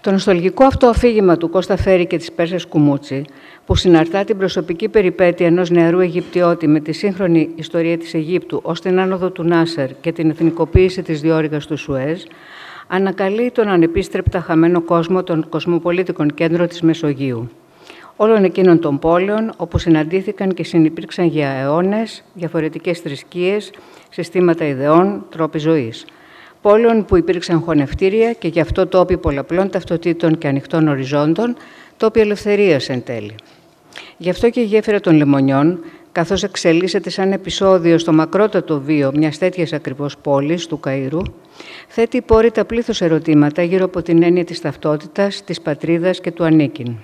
Το νοσταλγικό αυτό αφήγημα του Κώστα Φέρη και της Πέρσας Κουμούτση, που συναρτά την προσωπική περιπέτεια ενός νεαρού Αιγυπτιώτη με τη σύγχρονη ιστορία της Αιγύπτου ως την άνοδο του Νάσερ και την εθνικοποίηση της διόρυγας του Σουέζ, ανακαλεί τον ανεπίστρεπτα χαμένο κόσμο των κοσμοπολίτικων κέντρων της Μεσογείου. όλων εκείνων των πόλεων όπου συναντήθηκαν και συνυπήρξαν για αιώνες διαφορετικές θρησκείες, συστήματα ιδεών, τρόποι ζωής. Πόλεων που υπήρξαν χωνευτήρια και γι' αυτό τόποι πολλαπλών ταυτοτήτων και ανοιχτών οριζόντων, τόποι ελευθερίας εν τέλει. Γι' αυτό και η γέφυρα των Λεμονιών, καθώς εξελίσσεται σαν επεισόδιο στο μακρότατο βίο μιας τέτοιας ακριβώς πόλης, του Καΐρου, θέτει υπόρρητα πλήθος ερωτήματα γύρω από την έννοια της ταυτότητας, της πατρίδας και του ανήκειν.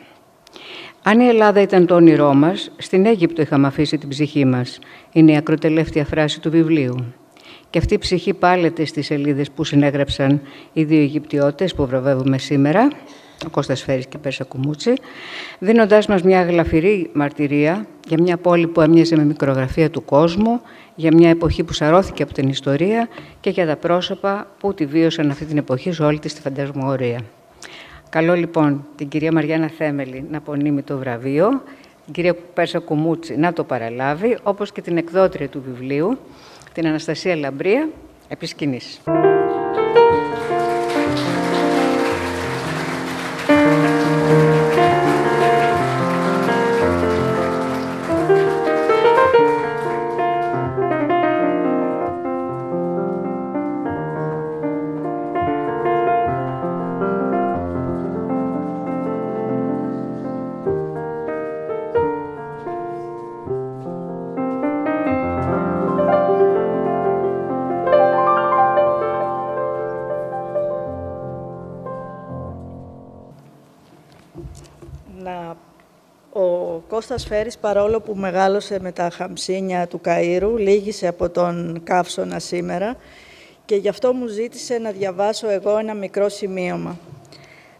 Αν η Ελλάδα ήταν το όνειρό μας, στην Αίγυπτο είχαμε αφήσει την ψυχή μας, είναι η ακροτελεύτια φράση του βιβλίου. Και αυτή η ψυχή πάλεται στις σελίδες που συνέγραψαν οι δύο Αιγυπτιώτες που βραβεύουμε σήμερα, ο Κώστας Φέρης και η Πέρσα Κουμούτσι, δίνοντάς μας μια γλαφυρή μαρτυρία για μια πόλη που έμοιαζε με μικρογραφία του κόσμου, για μια εποχή που σαρώθηκε από την ιστορία και για τα πρόσωπα που τη βίωσαν αυτή την εποχή σε όλη της τη φαντασμαγορία. Καλώ λοιπόν την κυρία Μαριάννα Θέμελη να απονείμει το βραβείο, την κυρία Πέρσα Κουμούτσι να το παραλάβει, όπως και την εκδότρια του βιβλίου, την Αναστασία Λαμπρία, επί σκηνής. Ο Κώστας Φέρης, παρόλο που μεγάλωσε με τα Χαμσίνια του Καΐρου, λύγησε από τον Καύσωνα σήμερα και γι' αυτό μου ζήτησε να διαβάσω εγώ ένα μικρό σημείωμα.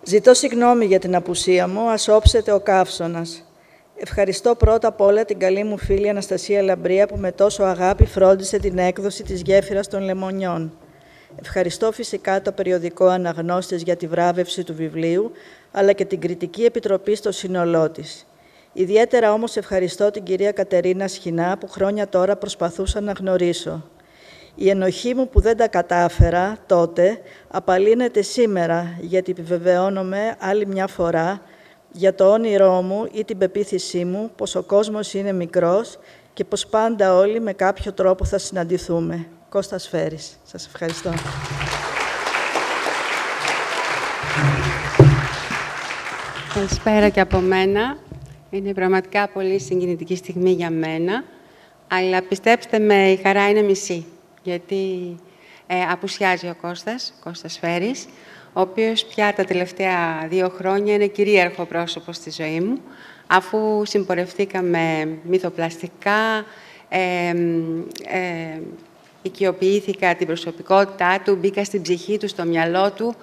«Ζητώ συγγνώμη για την απουσία μου, ας όψετε ο Καύσωνας. Ευχαριστώ πρώτα απ' όλα την καλή μου φίλη Αναστασία Λαμπρία που με τόσο αγάπη φρόντισε την έκδοση της Γέφυρας των Λεμονιών. Ευχαριστώ φυσικά το περιοδικό Αναγνώστες για τη βράβευση του βιβλίου, αλλά και την Κριτική Επιτροπή στο σύνολό της. Ιδιαίτερα όμως ευχαριστώ την κυρία Κατερίνα Σχοινά που χρόνια τώρα προσπαθούσα να γνωρίσω. Η ενοχή μου που δεν τα κατάφερα τότε απαλύνεται σήμερα, γιατί επιβεβαιώνομαι άλλη μια φορά για το όνειρό μου ή την πεποίθησή μου πως ο κόσμος είναι μικρός και πως πάντα όλοι με κάποιο τρόπο θα συναντηθούμε. Κώστας Φέρης. Σας ευχαριστώ. Καλησπέρα και από μένα. Είναι πραγματικά πολύ συγκινητική στιγμή για μένα, αλλά πιστέψτε με, η χαρά είναι μισή, γιατί απουσιάζει ο Κώστας Φέρης, ο οποίος πια τα τελευταία 2 χρόνια είναι κυρίαρχο πρόσωπο στη ζωή μου, αφού συμπορευτήκαμε μυθοπλαστικά, οικειοποιήθηκα την προσωπικότητά του, μπήκα στην ψυχή του, στο μυαλό του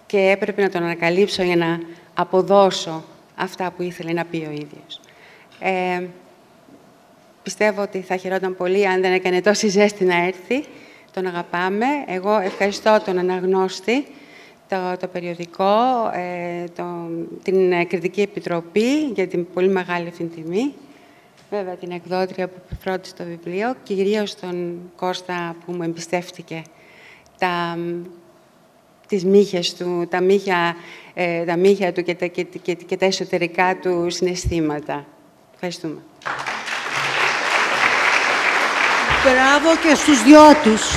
και έπρεπε να τον ανακαλύψω για να αποδώσω αυτά που ήθελε να πει ο ίδιος. Πιστεύω ότι θα χαιρόταν πολύ αν δεν έκανε τόση ζέστη να έρθει. Τον αγαπάμε. Εγώ ευχαριστώ τον Αναγνώστη, το περιοδικό, την Κριτική Επιτροπή για την πολύ μεγάλη αυτή τιμή. Βέβαια την εκδότρια που φρόντισε το βιβλίο, κυρίως τον Κώστα που μου εμπιστεύτηκε τις μύχες του, τα μύχια του και τα εσωτερικά του συναισθήματα. Ευχαριστούμε. Μπράβο και στους δυο τους.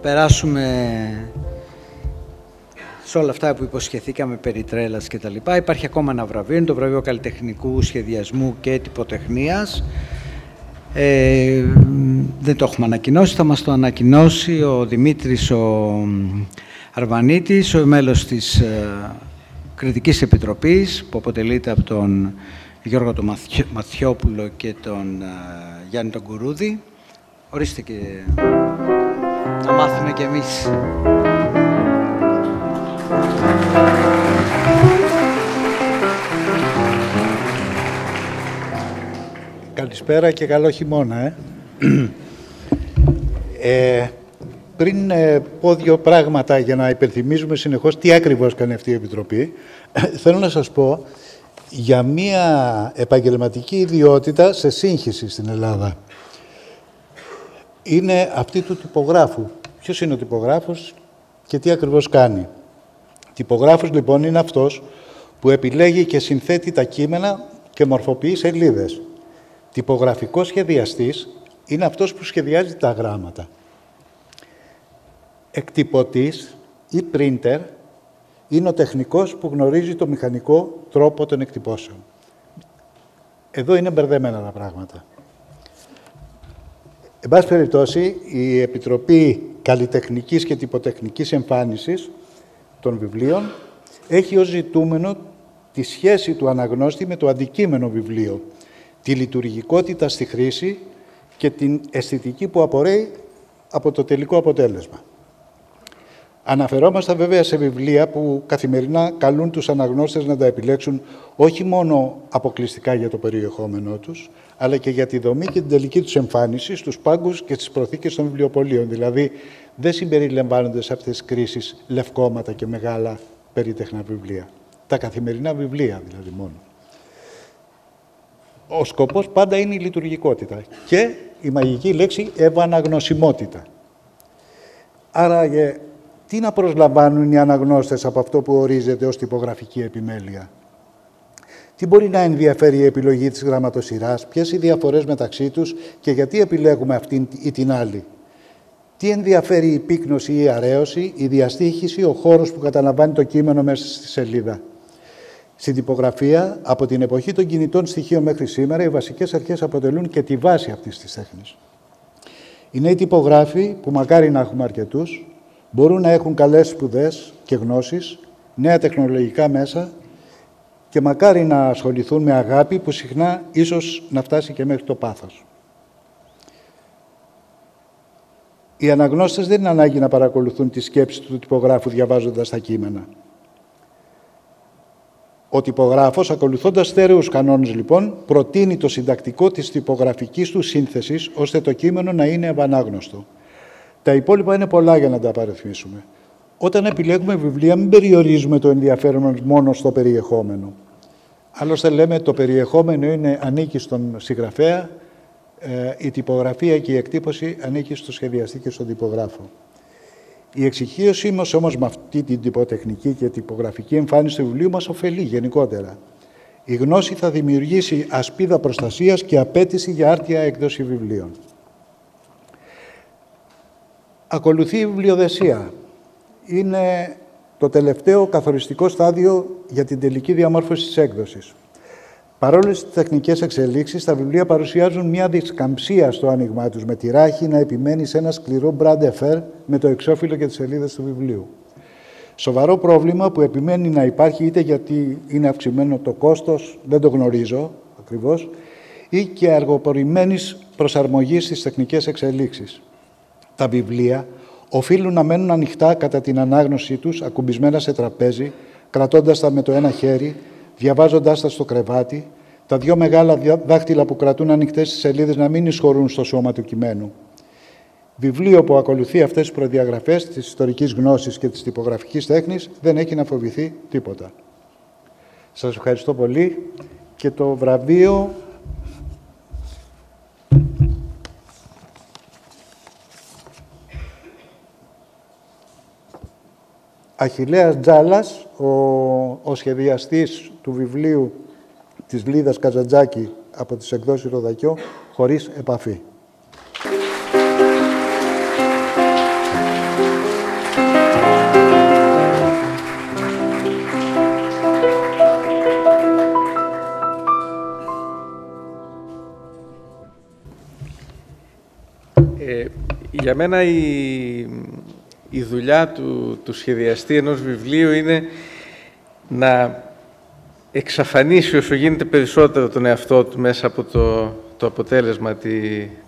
Περάσουμε σε όλα αυτά που υποσχεθήκαμε περί τρέλας και τα λοιπά. Υπάρχει ακόμα ένα βραβείο, είναι το βραβείο καλλιτεχνικού σχεδιασμού και τυποτεχνίας. Δεν το έχουμε ανακοινώσει, θα μας το ανακοινώσει ο Δημήτρης ο Αρβανίτης, ο μέλος της Κριτικής Επιτροπής, που αποτελείται από τον Γιώργο τον Μαθιόπουλο και τον Γιάννη τον Κουρούδη. Ορίστε και να μάθουμε κι εμείς. Καλησπέρα και καλό χειμώνα. Πριν πω δύο πράγματα για να υπενθυμίζουμε συνεχώς τι ακριβώς κάνει αυτή η Επιτροπή, θέλω να σας πω για μία επαγγελματική ιδιότητα σε σύγχυση στην Ελλάδα. Είναι αυτή του τυπογράφου. Ποιος είναι ο τυπογράφος και τι ακριβώς κάνει. Τυπογράφος λοιπόν είναι αυτός που επιλέγει και συνθέτει τα κείμενα και μορφοποιεί σελίδες. Τυπογραφικός σχεδιαστής είναι αυτός που σχεδιάζει τα γράμματα. Εκτυπωτής ή printer είναι ο τεχνικός που γνωρίζει το μηχανικό τρόπο των εκτυπώσεων. Εδώ είναι μπερδεμένα τα πράγματα. Εν πάση περιπτώσει, η Επιτροπή Καλλιτεχνικής και Τυποτεχνικής Εμφάνισης των βιβλίων έχει ως ζητούμενο τη σχέση του αναγνώστη με το αντικείμενο βιβλίο, τη λειτουργικότητα στη χρήση και την αισθητική που απορρέει από το τελικό αποτέλεσμα. Αναφερόμαστε βέβαια σε βιβλία που καθημερινά καλούν τους αναγνώστες να τα επιλέξουν όχι μόνο αποκλειστικά για το περιεχόμενό τους, αλλά και για τη δομή και την τελική τους εμφάνιση στους πάγκους και στις προθήκες των βιβλιοπωλείων. Δηλαδή, δεν συμπεριλαμβάνονται σε αυτές τις κρίσεις λευκόματα και μεγάλα περίτεχνα βιβλία. Τα καθημερινά βιβλία δηλαδή μόνο. Ο σκοπός πάντα είναι η λειτουργικότητα και η μαγική λέξη ευαναγνωσιμότητα. Άρα, τι να προσλαμβάνουν οι αναγνώστες από αυτό που ορίζεται ως τυπογραφική επιμέλεια. Τι μπορεί να ενδιαφέρει η επιλογή της γραμματοσυράς, ποιες οι διαφορές μεταξύ τους και γιατί επιλέγουμε αυτήν ή την άλλη. Τι ενδιαφέρει η πύκνωση ή η αρέωση, η διαστοίχηση, ο χώρος που καταλαμβάνει το κείμενο μέσα στη σελίδα. Στην τυπογραφία, από την εποχή των κινητών στοιχείων μέχρι σήμερα, οι βασικές αρχές αποτελούν και τη βάση αυτής της τέχνης. Οι νέοι τυπογράφοι, που μακάρι να έχουμε αρκετούς, μπορούν να έχουν καλές σπουδές και γνώσεις, νέα τεχνολογικά μέσα και μακάρι να ασχοληθούν με αγάπη που συχνά ίσως να φτάσει και μέχρι το πάθος. Οι αναγνώστες δεν είναι ανάγκη να παρακολουθούν τη σκέψη του τυπογράφου διαβάζοντας τα κείμενα. Ο τυπογράφος, ακολουθώντας στέρεους κανόνες λοιπόν, προτείνει το συντακτικό της τυπογραφικής του σύνθεσης, ώστε το κείμενο να είναι ευανάγνωστο. Τα υπόλοιπα είναι πολλά για να τα παριθμίσουμε. Όταν επιλέγουμε βιβλία, μην περιορίζουμε το ενδιαφέρον μας μόνο στο περιεχόμενο. Άλλωστε λέμε το περιεχόμενο ανήκει στον συγγραφέα, η τυπογραφία και η εκτύπωση ανήκει στο σχεδιαστή και στον τυπογράφο. Η εξοικείωσή μας όμως με αυτή την τυποτεχνική και τυπογραφική εμφάνιση του βιβλίου μας ωφελεί γενικότερα. Η γνώση θα δημιουργήσει ασπίδα προστασίας και απέτηση για άρτια έκδοση βιβλίων. Ακολουθεί η βιβλιοδεσία. Είναι το τελευταίο καθοριστικό στάδιο για την τελική διαμόρφωση της έκδοσης. Παρόλες τις τεχνικές εξελίξεις, τα βιβλία παρουσιάζουν μια δισκαμψία στο άνοιγμά τους, με τη ράχη να επιμένει σε ένα σκληρό μπράντε φέρ με το εξώφυλλο και τις σελίδες του βιβλίου. Σοβαρό πρόβλημα που επιμένει να υπάρχει είτε γιατί είναι αυξημένο το κόστος, δεν το γνωρίζω ακριβώς, ή και αργοπορημένης προσαρμογής στις τεχνικές εξελίξεις. Τα βιβλία οφείλουν να μένουν ανοιχτά κατά την ανάγνωσή τους, ακουμπισμένα σε τραπέζι, κρατώντας τα με το ένα χέρι, διαβάζοντάς τα στο κρεβάτι, τα δύο μεγάλα δάχτυλα που κρατούν ανοιχτές τις σελίδες να μην εισχωρούν στο σώμα του κειμένου. Βιβλίο που ακολουθεί αυτές τις προδιαγραφές της ιστορικής γνώσης και της τυπογραφικής τέχνης δεν έχει να φοβηθεί τίποτα. Σας ευχαριστώ πολύ και το βραβείο Αχιλλέας Τζάλας, ο σχεδιαστής του βιβλίου της Λίδας Καζαντζάκη από τις εκδόσεις Ροδακιό, «Χωρίς επαφή». Για μένα η δουλειά του σχεδιαστή ενός βιβλίου είναι να εξαφανίσει όσο γίνεται περισσότερο τον εαυτό του μέσα από το αποτέλεσμα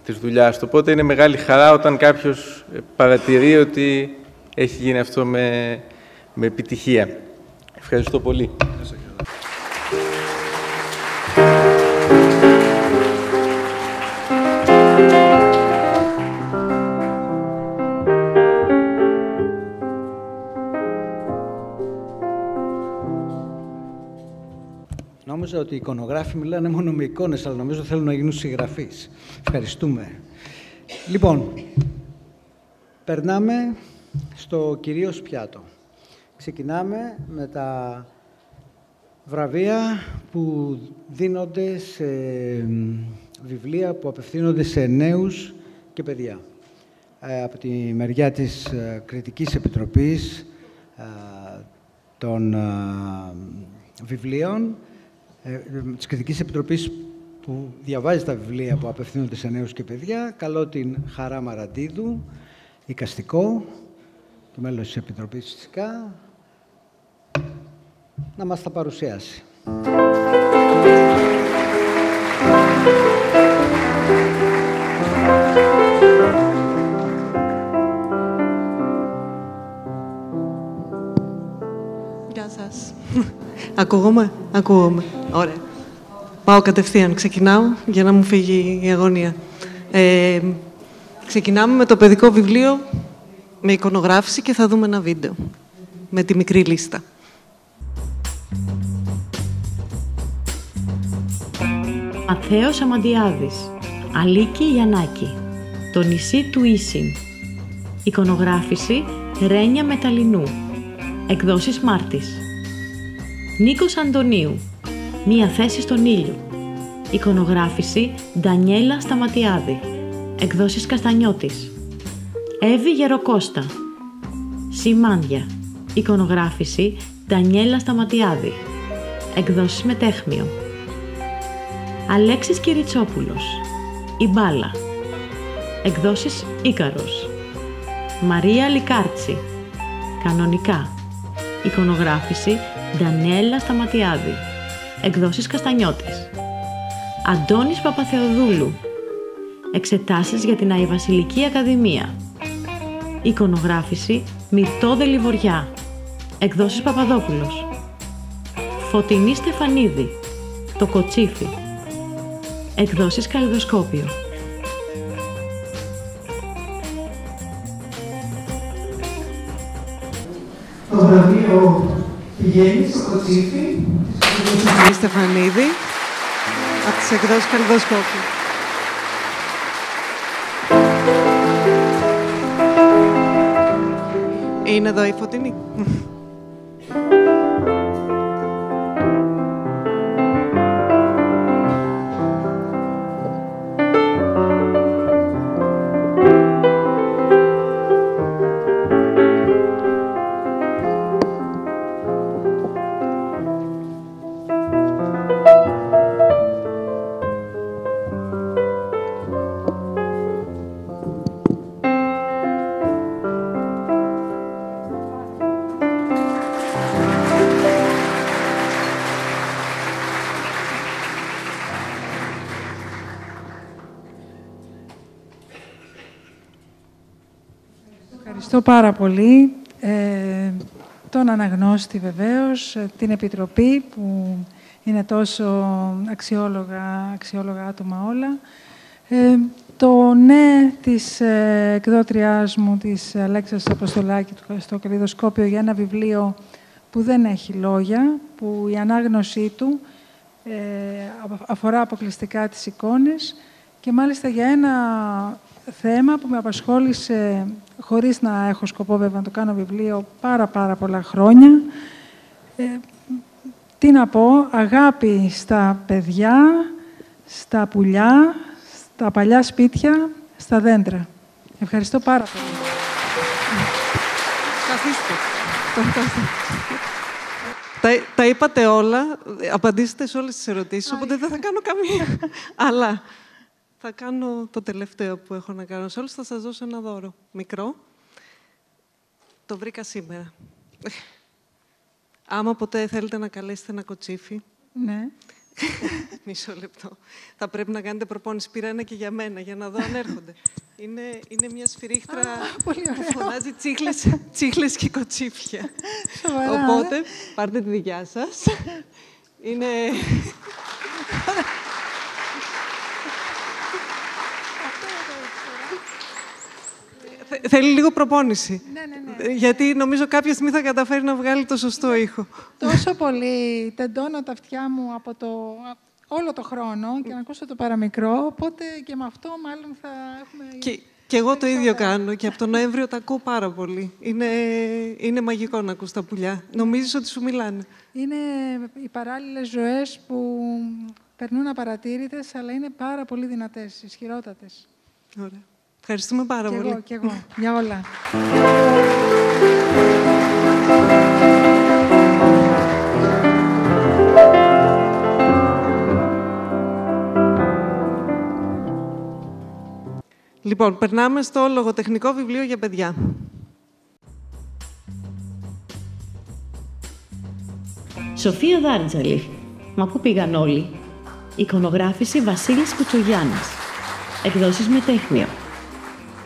της δουλειάς του. Οπότε είναι μεγάλη χαρά όταν κάποιος παρατηρεί ότι έχει γίνει αυτό με επιτυχία. Ευχαριστώ πολύ. Νόμιζα ότι οι εικονογράφοι μιλάνε μόνο με εικόνες, αλλά νομίζω θέλουν να γίνουν συγγραφείς. Ευχαριστούμε. Λοιπόν, περνάμε στο κυρίως πιάτο. Ξεκινάμε με τα βραβεία που δίνονται σε βιβλία που απευθύνονται σε νέους και παιδιά. Από τη μεριά της Κριτικής Επιτροπής των βιβλίων, της Κριτικής Επιτροπής που διαβάζει τα βιβλία που απευθύνονται σε νέους και παιδιά, καλώ την Χαρά Μαραντίδου, εικαστικό και μέλος της Επιτροπής φυσικά, να μας τα παρουσιάσει. Γεια σας. Ακούγομαι. Ωραία. Πάω κατευθείαν. Ξεκινάω για να μου φύγει η αγωνία. Ξεκινάμε με το παιδικό βιβλίο με εικονογράφηση και θα δούμε ένα βίντεο με τη μικρή λίστα. Ματθαίος Αμαντιάδης, Αλίκη Γιαννάκη, το νησί του Ίσιν. Εικονογράφηση Ρένια Μεταλλινού. Εκδόσεις Μάρτης. Νίκος Αντωνίου, Μία θέση στον ήλιο. Εικονογράφηση Ντανιέλα Σταματιάδη. Εκδόσεις Καστανιώτης. Εύη Γεροκώστα. Σημάδια. Εικονογράφηση Ντανιέλα Σταματιάδη. Εκδόσεις Μετέχμιο. Αλέξης Κυριτσόπουλος. Η μπάλα. Εκδόσεις Ίκαρος. Μαρία Λικάρτσι. Κανονικά. Εικονογράφηση Ντανιέλα Σταματιάδη. Εκδόσεις Καστανιώτης. Αντώνης Παπαθεοδούλου. Εξετάσεις για την Αϊβασιλική Ακαδημία. Εικονογράφηση Μυρτώ Δελιβοριά. Εκδόσεις Παπαδόπουλος. Φωτεινή Στεφανίδη. Το Κοτσίφι. Εκδόσεις Καλλιδοσκόπιο. Το βραβείο πηγαίνει στο Κοτσίφι της Φωτεινή Στεφανίδη από τις εκδόσεις Καλλιδοσκόπιο. Είναι εδώ η Φωτεινή. Ευχαριστώ πάρα πολύ τον αναγνώστη βεβαίως, την Επιτροπή που είναι τόσο αξιόλογα άτομα όλα. Το ναι της εκδότριάς μου, της Αλέξας Αποστολάκη στο Καλλιδοσκόπιο για ένα βιβλίο που δεν έχει λόγια, που η ανάγνωσή του αφορά αποκλειστικά τις εικόνες και μάλιστα για ένα θέμα που με απασχόλησε χωρίς να έχω σκοπό βέβαια να το κάνω βιβλίο πάρα πολλά χρόνια. Τι να πω, αγάπη στα παιδιά, στα πουλιά, στα παλιά σπίτια, στα δέντρα. Ευχαριστώ πάρα πολύ. Καθίστε. Τα είπατε όλα, απαντήσετε σε όλες τις ερωτήσεις, οπότε δεν θα κάνω καμία. Αλλά Θα κάνω το τελευταίο που έχω να κάνω σε όλους. Θα σας δώσω ένα δώρο. Μικρό. Το βρήκα σήμερα. Άμα ποτέ θέλετε να καλέσετε ένα κοτσίφι. Ναι. Μισό λεπτό. Θα πρέπει να κάνετε προπόνηση. Πήρα ένα και για μένα, για να δω αν έρχονται. Είναι μια σφυρίχτρα που φωνάζει τσίχλες και κοτσίφια. Οπότε, πάρτε τη δικιά σας. Είναι... Θέλει λίγο προπόνηση. Ναι. Γιατί νομίζω κάποια στιγμή θα καταφέρει να βγάλει το σωστό ήχο. Τόσο πολύ τεντώνω τα αυτιά μου από όλο το χρόνο και να ακούσω το παραμικρό, οπότε και με αυτό μάλλον θα έχουμε... Και εγώ το ίδιο κάνω και από τον Νοέμβριο τα ακούω πάρα πολύ. Είναι μαγικό να ακούς τα πουλιά. Νομίζεις ότι σου μιλάνε. Είναι οι παράλληλες ζωές που περνούν απαρατήρητες, αλλά είναι πάρα πολύ δυνατές, ισχυρότατες. Ωραία. Ευχαριστούμε πάρα πολύ. Και εγώ. Για όλα. Λοιπόν, περνάμε στο λογοτεχνικό βιβλίο για παιδιά. Σοφία Δάρτζαλη. Μα πού πήγαν όλοι. Εικονογράφηση Βασίλης Κουτσογιάννης. Εκδόσεις Μετέχμιο.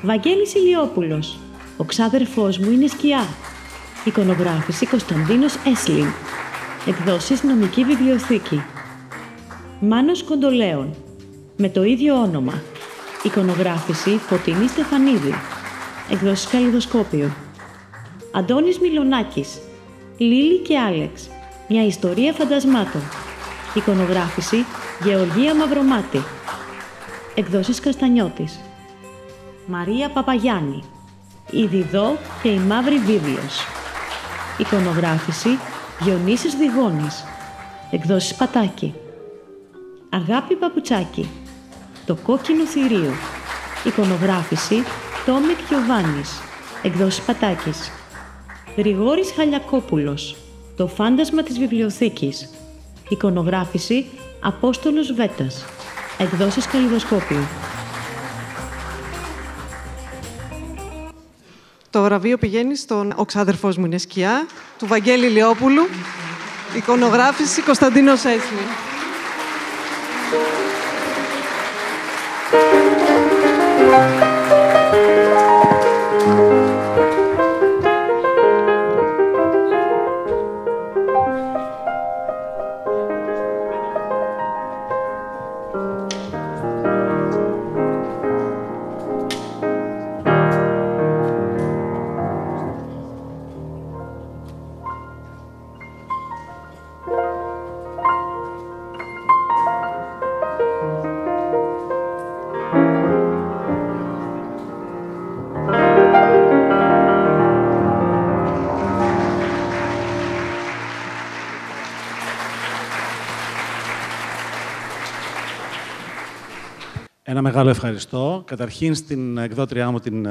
Βαγγέλης Ηλιόπουλος. Ο ξάδερφός μου είναι σκιά. Εικονογράφηση Κωνσταντίνος Έσλιν. Εκδόσεις Νομική Βιβλιοθήκη. Μάνος Κοντολέων. Με το ίδιο όνομα. Εικονογράφηση Φωτεινή Στεφανίδη. Εκδόσεις Καλλιδοσκόπιο. Αντώνης Μιλονάκης. Λίλη και Άλεξ. Μια ιστορία φαντασμάτων. Εικονογράφηση Γεωργία Μαυρομάτη. Εκδόσεις Καστανιώτης. Μαρία Παπαγιάννη. Η Διδό και η Μαύρη Βίβλος. Εικονογράφηση Διονύσης Διγώνης. Εκδόσεις Πατάκη. Αγάπη Παπουτσάκη. Το κόκκινο θηρίο. Εικονογράφηση Τόμικ Γιωβάνης. Εκδόσεις Πατάκης. Γρηγόρης Χαλιακόπουλος. Το φάντασμα της βιβλιοθήκης. Εικονογράφηση Απόστολος Βέτας. Εκδόσεις Καλλιδοσκόπιο. Το βραβείο πηγαίνει στον «Ο ξάδερφός μου είναι σκιά» του Βαγγέλη Ηλιόπουλου. Εικονογράφηση Κωνσταντίνος Έσλιν. Ένα μεγάλο ευχαριστώ. Καταρχήν στην εκδότριά μου, την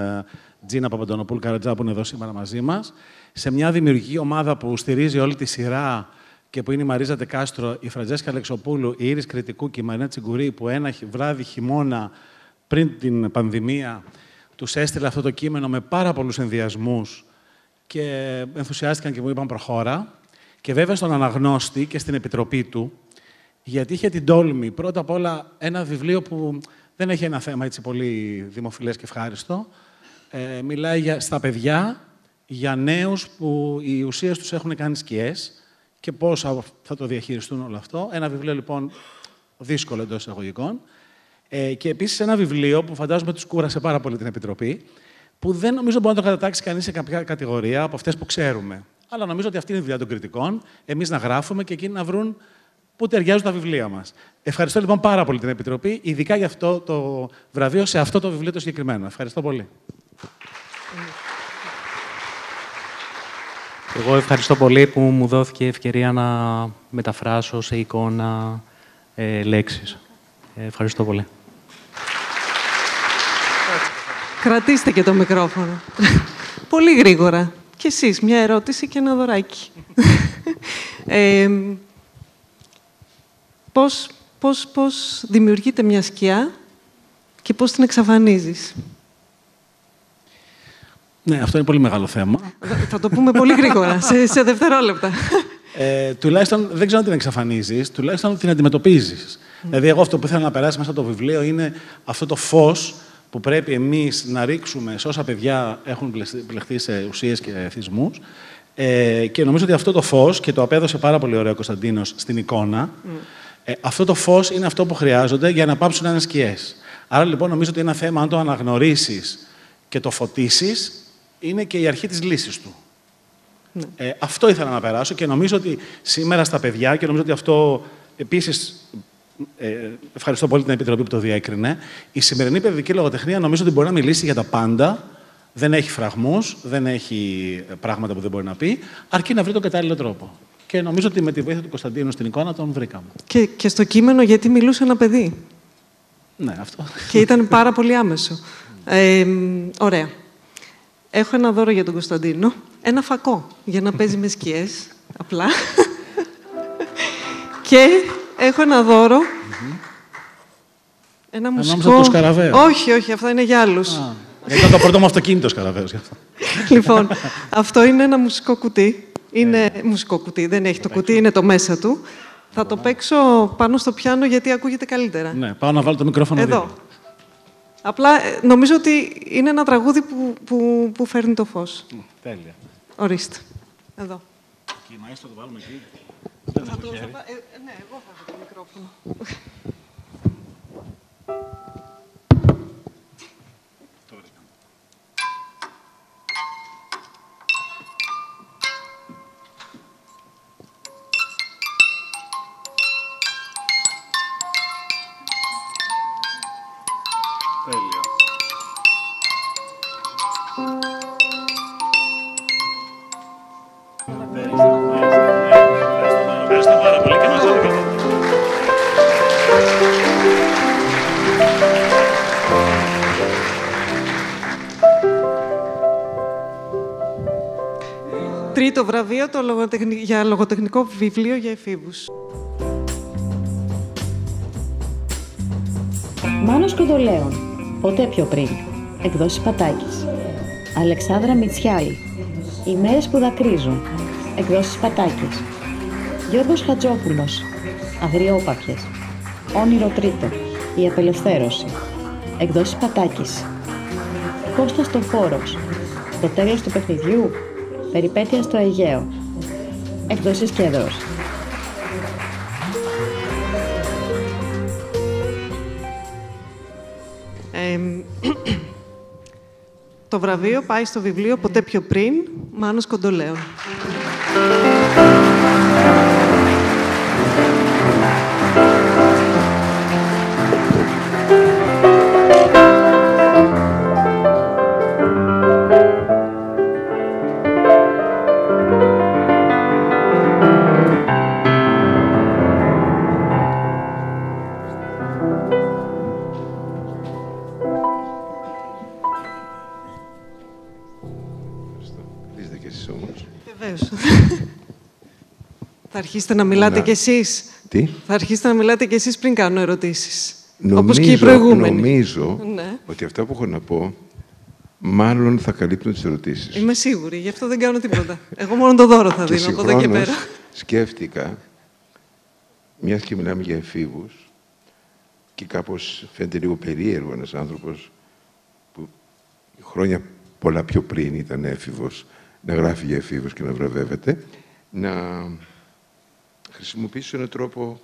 Τζίνα Παπαντονοπούλου Καρατζά, που είναι εδώ σήμερα μαζί μας. Σε μια δημιουργική ομάδα που στηρίζει όλη τη σειρά και που είναι η Μαρίζα Τεκάστρο, η Φραντζέσκα Αλεξοπούλου, η Ήρης Κρητικού και η Μαρίνα Τσιγκουρή, που ένα βράδυ χειμώνα πριν την πανδημία τους έστειλε αυτό το κείμενο με πάρα πολλούς ενδιασμούς και ενθουσιάστηκαν και μου είπαν προχώρα. Και βέβαια στον αναγνώστη και στην επιτροπή του, γιατί είχε την τόλμη, πρώτα απ' όλα, ένα βιβλίο που δεν έχει ένα θέμα έτσι πολύ δημοφιλές και ευχάριστο. Μιλάει στα παιδιά, για νέους που οι ουσίες τους έχουν κάνει σκιές και πώς θα το διαχειριστούν όλο αυτό. Ένα βιβλίο, λοιπόν, δύσκολο εντός εισαγωγικών. Και επίσης ένα βιβλίο που φαντάζομαι τους κούρασε πάρα πολύ την Επιτροπή, που δεν νομίζω μπορεί να το κατατάξει κανείς σε κάποια κατηγορία από αυτές που ξέρουμε. Αλλά νομίζω ότι αυτή είναι η δουλειά των κριτικών, εμείς να γράφουμε και εκείνοι να βρουν πού ταιριάζουν τα βιβλία μας. Ευχαριστώ λοιπόν πάρα πολύ την Επιτροπή, ειδικά για αυτό το βραβείο, σε αυτό το βιβλίο το συγκεκριμένο. Ευχαριστώ πολύ. Εγώ ευχαριστώ πολύ που μου δόθηκε η ευκαιρία να μεταφράσω σε εικόνα λέξεις. Ευχαριστώ πολύ. Κρατήστε και το μικρόφωνο. Πολύ γρήγορα. Και εσείς, μια ερώτηση και ένα δωράκι. Πώς δημιουργείται μια σκιά και πώς την εξαφανίζεις. Ναι, αυτό είναι πολύ μεγάλο θέμα. Θα το πούμε πολύ γρήγορα, σε δευτερόλεπτα. Τουλάχιστον δεν ξέρω αν την εξαφανίζεις, τουλάχιστον την αντιμετωπίζεις. Δηλαδή, εγώ αυτό που ήθελα να περάσει μέσα από το βιβλίο είναι αυτό το φως που πρέπει εμείς να ρίξουμε σε όσα παιδιά έχουν μπλεχθεί σε ουσίες και εθισμούς. Και νομίζω ότι αυτό το φως, και το απέδωσε πάρα πολύ ωραίο ο Κωνσταντίνος στην εικόνα, αυτό το φως είναι αυτό που χρειάζονται για να πάψουν να είναι σκιές. Άρα, λοιπόν, νομίζω ότι ένα θέμα, αν το αναγνωρίσεις και το φωτίσεις, είναι και η αρχή της λύσης του. Αυτό ήθελα να περάσω και νομίζω ότι σήμερα στα παιδιά, και νομίζω ότι αυτό επίσης, ευχαριστώ πολύ την Επιτροπή που το διέκρινε, η σημερινή παιδική λογοτεχνία νομίζω ότι μπορεί να μιλήσει για τα πάντα, δεν έχει φραγμούς, δεν έχει πράγματα που δεν μπορεί να πει, αρκεί να βρει τον κατάλληλο τρόπο. Και νομίζω ότι με τη βοήθεια του Κωνσταντίνου στην εικόνα τον βρήκαμε. Και στο κείμενο, γιατί μιλούσε ένα παιδί. Ναι, αυτό. Και ήταν πάρα πολύ άμεσο. Ωραία. Έχω ένα δώρο για τον Κωνσταντίνο. Ένα φακό για να παίζει με σκιές, απλά. Και έχω ένα δώρο. Ένα μουσικό... το σκαραβαίο. Όχι, όχι, αυτά είναι για άλλους. Ήταν το πρώτο μου αυτοκίνητο σκαραβαίος γι' αυτό. Λοιπόν, αυτό είναι ένα μουσικό κουτί. Είναι μουσικό κουτί, δεν έχει το κουτί, είναι το μέσα του. Θα το παίξω πάνω στο πιάνο γιατί ακούγεται καλύτερα. Ναι, πάω να βάλω το μικρόφωνο εδώ. Απλά νομίζω ότι είναι ένα τραγούδι που φέρνει το φως. Τέλεια. Ορίστε. Εδώ. Και μάλιστα το βάλουμε εκεί. Ναι, εγώ θα έχω το μικρόφωνο. Τέλεια. Ευχαριστώ πάρα πολύ και μας δείτε. Τρίτο βραβείο για λογοτεχνικό βιβλίο για εφήβους. Μάνος Κοντολέων, ποτέ πιο πριν. Εκδόσεις Πατάκης. Αλεξάνδρα Μητσιάλη, οι μέρες που δακρύζουν. Εκδόσεις Πατάκης. Γιώργος Χατζόπουλος, Αγριόπαπιες. Όνειρο τρίτο, η απελευθέρωση. Εκδόσεις Πατάκης. Κώστας Τοφόρος, το τέλος του παιχνιδιού. Περιπέτεια στο Αιγαίο. Εκδόσεις Κέντρος. Το βραβείο πάει στο βιβλίο «Ποτέ πιο πριν», Μάνος Κοντολέων. Θα αρχίσετε να μιλάτε κι εσείς. Τι? Θα αρχίσετε να μιλάτε κι εσείς πριν κάνω ερωτήσεις. Όπως και οι προηγούμενοι. Νομίζω ότι αυτά που έχω να πω μάλλον θα καλύπτουν τις ερωτήσεις. Είμαι σίγουρη, γι' αυτό δεν κάνω τίποτα. Εγώ μόνο το δώρο θα δίνω από εδώ και πέρα. Σκέφτηκα, μιας και μιλάμε για εφήβους, και κάπως φαίνεται λίγο περίεργο ένας άνθρωπος που χρόνια πολλά πιο πριν ήταν έφηβος, να γράφει για εφήβους και να βραβεύεται, να χρησιμοποιήσω έναν τρόπο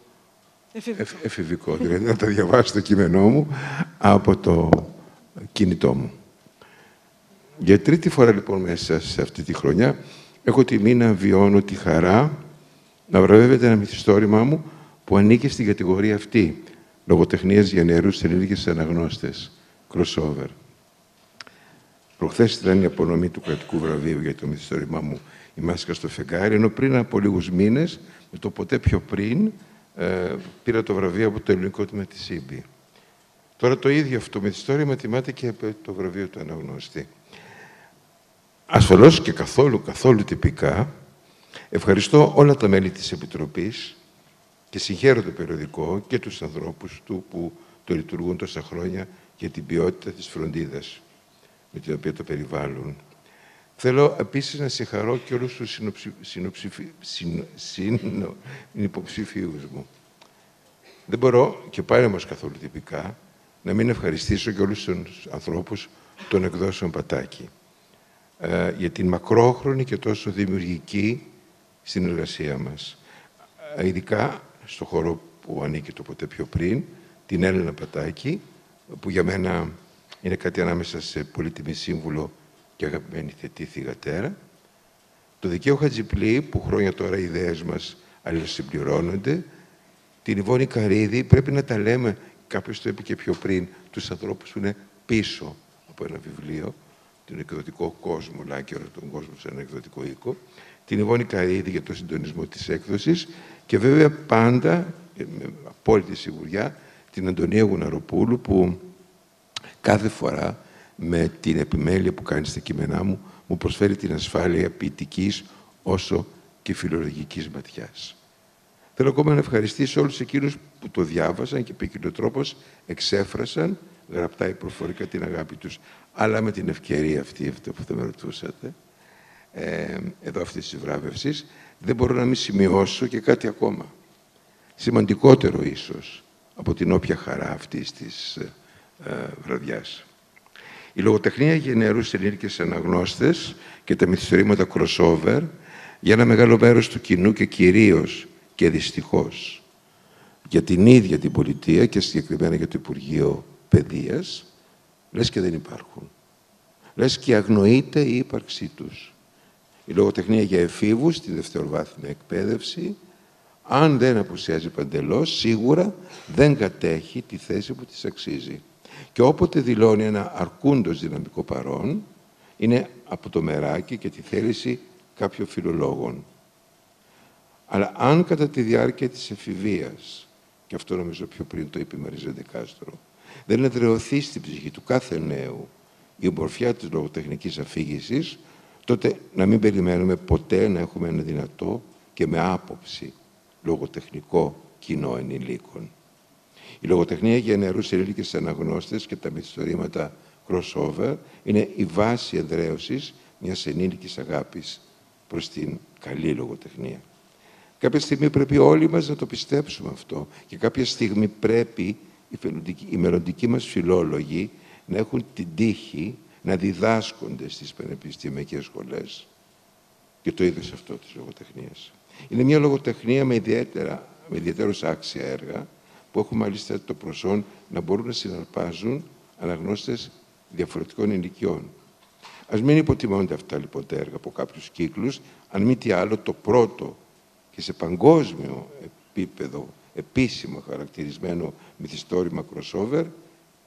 εφηβικό. Δηλαδή να τα διαβάσω το κείμενό μου από το κινητό μου. Για τρίτη φορά λοιπόν μέσα σε αυτή τη χρονιά έχω τιμή να βιώνω τη χαρά να βραβεύεται ένα μυθιστόρημά μου που ανήκει στην κατηγορία αυτή, λογοτεχνίας για νεαρούς ενήλικες αναγνώστες, crossover. Προχθές ήταν η απονομή του κρατικού βραβείου για το μυθιστόρημά μου «Η Μάσκα στο φεγγάρι», ενώ πριν από λίγους μήνες, με το ποτέ πιο πριν, πήρα το βραβείο από το ελληνικό τμήμα της ΣΥΜΠΗ. Τώρα το ίδιο αυτό μυθιστόρημα τιμάται και το βραβείο του αναγνώστη. Ασφαλώς και καθόλου τυπικά, ευχαριστώ όλα τα μέλη της Επιτροπής και συγχαίρω το περιοδικό και τους ανθρώπους του που το λειτουργούν τόσα χρόνια για την ποιότητα της φροντίδας με την οποία το περιβάλλουν. Θέλω επίσης να συγχαρώ και όλους τους υποψηφίους μου. Δεν μπορώ, και πάλι όμως καθόλου τυπικά, να μην ευχαριστήσω και όλους τους ανθρώπους των εκδόσεων Πατάκη για την μακρόχρονη και τόσο δημιουργική συνεργασία μας. Ειδικά στο χώρο που ανήκει το ποτέ πιο πριν, την Έλενα Πατάκη, που για μένα είναι κάτι ανάμεσα σε πολύτιμη σύμβουλο και αγαπημένη θετή θυγατέρα. Το Δικαίο Χατζηπλή, που χρόνια τώρα οι ιδέες μας αλληλοσυμπληρώνονται. Την Ιβόνη Καρίδη, πρέπει να τα λέμε, κάποιος το είπε και πιο πριν, τους ανθρώπους που είναι πίσω από ένα βιβλίο, τον εκδοτικό κόσμο, Λάκη, όλο τον κόσμο σε ένα εκδοτικό οίκο. Την Ιβόνη Καρίδη για το συντονισμό της έκδοσης και βέβαια πάντα, με απόλυτη σιγουριά, την Αντωνία Γουναροπούλου, που κάθε φορά με την επιμέλεια που κάνει στα κείμενά μου, μου προσφέρει την ασφάλεια ποιητικής όσο και φιλολογικής ματιάς. Θέλω ακόμα να ευχαριστήσω όλους εκείνους που το διάβασαν και ποικιλοτρόπως εξέφρασαν γραπτά ή προφορικά την αγάπη τους. Αλλά με την ευκαιρία αυτή που θα με ρωτούσατε, εδώ αυτής της βράβευσης, δεν μπορώ να μην σημειώσω και κάτι ακόμα. Σημαντικότερο ίσως από την όποια χαρά αυτής της βραδιάς. Η λογοτεχνία γενναιούσε ενήλικες αναγνώστες και τα μυθιστορήματα crossover για ένα μεγάλο μέρος του κοινού και κυρίως και δυστυχώς για την ίδια την πολιτεία και συγκεκριμένα για το Υπουργείο Παιδείας, λες και δεν υπάρχουν. Λες και αγνοείται η ύπαρξή τους. Η λογοτεχνία για εφήβους στη δευτεροβάθμια εκπαίδευση, αν δεν απουσιάζει παντελώς, σίγουρα δεν κατέχει τη θέση που της αξίζει. Και όποτε δηλώνει ένα αρκούντος δυναμικό παρόν, είναι από το μεράκι και τη θέληση κάποιων φιλολόγων. Αλλά αν κατά τη διάρκεια της εφηβείας, και αυτό νομίζω πιο πριν το είπε η Μαρίζα Ντεκάστρο, δεν εδραιωθεί στην ψυχή του κάθε νέου η ομορφιά της λογοτεχνικής αφήγησης, τότε να μην περιμένουμε ποτέ να έχουμε ένα δυνατό και με άποψη λογοτεχνικό κοινό ενηλίκων. Η λογοτεχνία για νεαρούς ενήλικες αναγνώστες και τα μυθιστορήματα crossover είναι η βάση εδραίωσης μιας ενήλικης αγάπης προς την καλή λογοτεχνία. Κάποια στιγμή πρέπει όλοι μας να το πιστέψουμε αυτό και κάποια στιγμή πρέπει οι μελλοντικοί μας φιλόλογοι να έχουν την τύχη να διδάσκονται στις πανεπιστημιακές σχολές και το είδος αυτό της λογοτεχνίας. Είναι μια λογοτεχνία με ιδιαίτερως άξια έργα που έχουν μάλιστα το προσόν να μπορούν να συναρπάζουν αναγνώστες διαφορετικών ηλικιών. Ας μην υποτιμώνται αυτά λοιπόν τα έργα από κάποιους κύκλους, αν μη τι άλλο το πρώτο και σε παγκόσμιο επίπεδο επίσημο χαρακτηρισμένο μυθιστόρημα crossover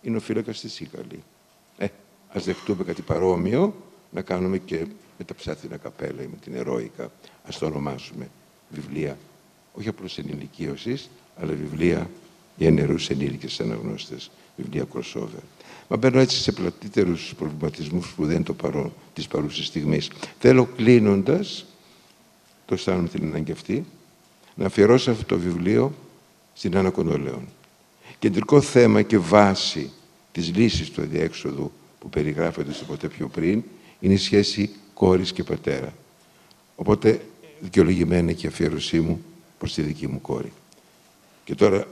είναι ο Φύλακας της Σίκαλη. Ας δεχτούμε κάτι παρόμοιο να κάνουμε και με τα Ψάθινα Καπέλα ή με την Ερόικα. Ας το ονομάσουμε βιβλία, όχι απλώς ενηλικίωσης, αλλά βιβλία για νεαρούς ενήλικες αναγνώστες, βιβλία crossover. Μα μπαίνω έτσι σε πλατύτερους προβληματισμούς που δεν είναι το παρόν της παρούσης στιγμής. Θέλω κλείνοντας, το αισθάνομαι την ανάγκη αυτή, να αφιερώσω αυτό το βιβλίο στην Άννα Κοντολέων. Κεντρικό θέμα και βάση της λύσης του αδιέξοδου που περιγράφεται στο ποτέ πιο πριν είναι η σχέση κόρης και πατέρα. Οπότε δικαιολογημένα και η αφιέρωσή μου προς τη δική μου κόρη. Και τώρα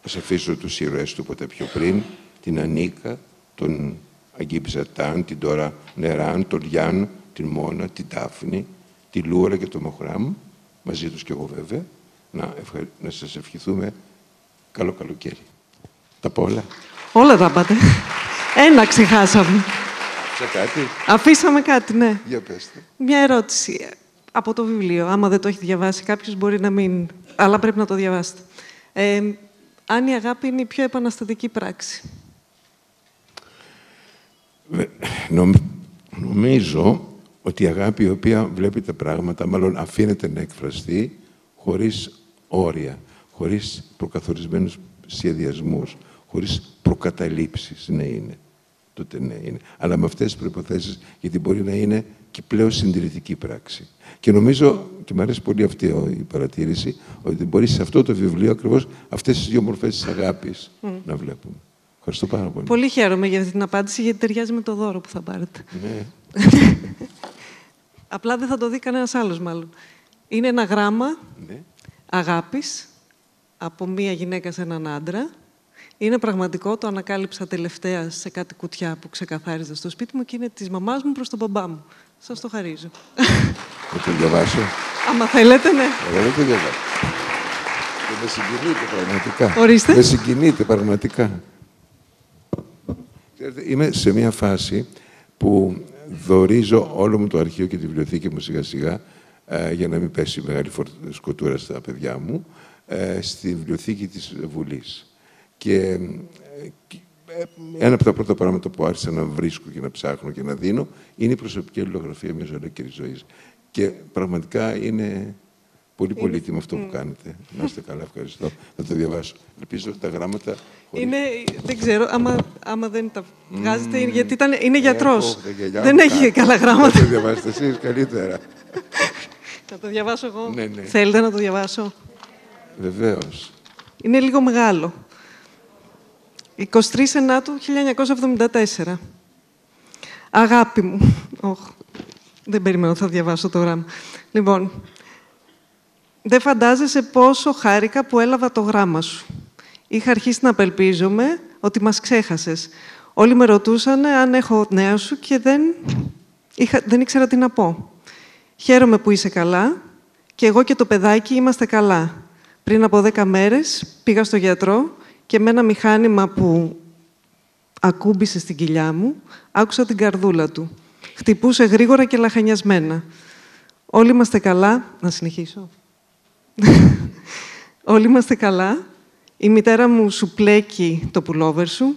ας αφήσω τους ήρωες του ποτέ πιο πριν, την Ανίκα, τον Αγγί Ψατάν, την Τώρα Νεράν, τον Λιάν, την Μόνα, την Τάφνη, τη Λούρα και τον Μοχράμ, μαζί τους κι εγώ βέβαια, να σας ευχηθούμε καλό καλοκαίρι. Τα πω όλα. Όλα τα πάτε. Ένα ξεχάσαμε. Σε κάτι. Αφήσαμε κάτι, ναι. Για πέστε. Μια ερώτηση από το βιβλίο. Άμα δεν το έχει διαβάσει κάποιος μπορεί να μην... Αλλά πρέπει να το διαβάσετε. Αν η αγάπη είναι η πιο επαναστατική πράξη. Νομίζω ότι η αγάπη η οποία βλέπει τα πράγματα, μάλλον αφήνεται να εκφραστεί χωρίς όρια, χωρίς προκαθορισμένους σχεδιασμούς, χωρίς προκαταλήψεις. Ναι, είναι. Τότε ναι, είναι. Αλλά με αυτές τις προϋποθέσεις, γιατί μπορεί να είναι και πλέον συντηρητική πράξη. Και νομίζω, και μου αρέσει πολύ αυτή η παρατήρηση, ότι μπορεί σε αυτό το βιβλίο ακριβώς αυτές τις δύο μορφές της αγάπης να βλέπουμε. Ευχαριστώ πάρα πολύ. Πολύ χαίρομαι για αυτή την απάντηση, γιατί ταιριάζει με το δώρο που θα πάρετε. Ναι. Απλά δεν θα το δει κανένας άλλος, μάλλον. Είναι ένα γράμμα αγάπης από μία γυναίκα σε έναν άντρα. Είναι πραγματικό, το ανακάλυψα τελευταία σε κάτι κουτιά που ξεκαθάριζα στο σπίτι μου και είναι της μαμάς μου προς τον μπαμπά μου. Σας το χαρίζω. Θα το διαβάσω. Άμα θέλετε, ναι. Εγώ δεν το διαβάσω. Και με συγκινείτε πραγματικά. Ορίστε. Με συγκινείτε πραγματικά. Είμαι σε μια φάση που δωρίζω όλο μου το αρχείο και τη βιβλιοθήκη μου σιγά-σιγά, για να μην πέσει μεγάλη σκοτούρα στα παιδιά μου, στη βιβλιοθήκη της Βουλής. Και ένα από τα πρώτα πράγματα που άρχισα να βρίσκω και να ψάχνω και να δίνω είναι η προσωπική αλληλογραφία μιας ολόκληρης ζωής. Και πραγματικά είναι πολύ πολύτιμο αυτό που κάνετε. Να είστε καλά, ευχαριστώ. Να το διαβάσω. Ελπίζω τα γράμματα... Είναι, δεν ξέρω, άμα δεν τα βγάζετε, γιατί είναι γιατρός. Δεν έχει καλά γράμματα. Θα το διαβάσετε εσείς καλύτερα. Θα το διαβάσω εγώ. Ναι, ναι. Θέλετε να το διαβάσω? Βεβαίως. Είναι λίγο μεγάλο. 23 Σενάτου 1974. Αγάπη μου. Δεν περιμένω, θα διαβάσω το γράμμα. Λοιπόν, δεν φαντάζεσαι πόσο χάρηκα που έλαβα το γράμμα σου. Είχα αρχίσει να απελπίζομαι ότι μας ξέχασες. Όλοι με ρωτούσαν αν έχω νέα σου και δεν ήξερα τι να πω. Χαίρομαι που είσαι καλά και εγώ και το παιδάκι είμαστε καλά. Πριν από 10 μέρες πήγα στο γιατρό και με ένα μηχάνημα που ακούμπησε στην κοιλιά μου, άκουσα την καρδούλα του. Χτυπούσε γρήγορα και λαχανιασμένα. Όλοι είμαστε καλά. Να συνεχίσω. Όλοι είμαστε καλά. Η μητέρα μου σου πλέκει το πουλόβερ σου.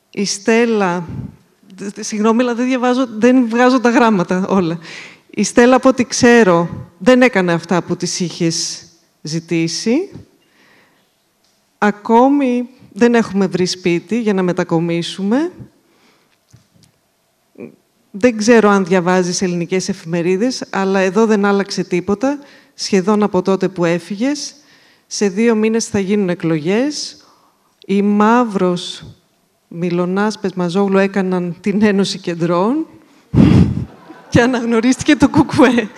Η Στέλλα... Συγγνώμη, αλλά δεν βγάζω τα γράμματα όλα. Η Στέλλα, από ό,τι ξέρω, δεν έκανε αυτά που της είχες ζητήσει. Ακόμη δεν έχουμε βρει σπίτι για να μετακομίσουμε. Δεν ξέρω αν διαβάζεις ελληνικές εφημερίδες, αλλά εδώ δεν άλλαξε τίποτα, σχεδόν από τότε που έφυγες. Σε 2 μήνες θα γίνουν εκλογές. Οι Μαύρος, Μιλωνάς, Πεσμαζόγλου έκαναν την Ένωση Κεντρών και αναγνωρίστηκε το Κουκουέ.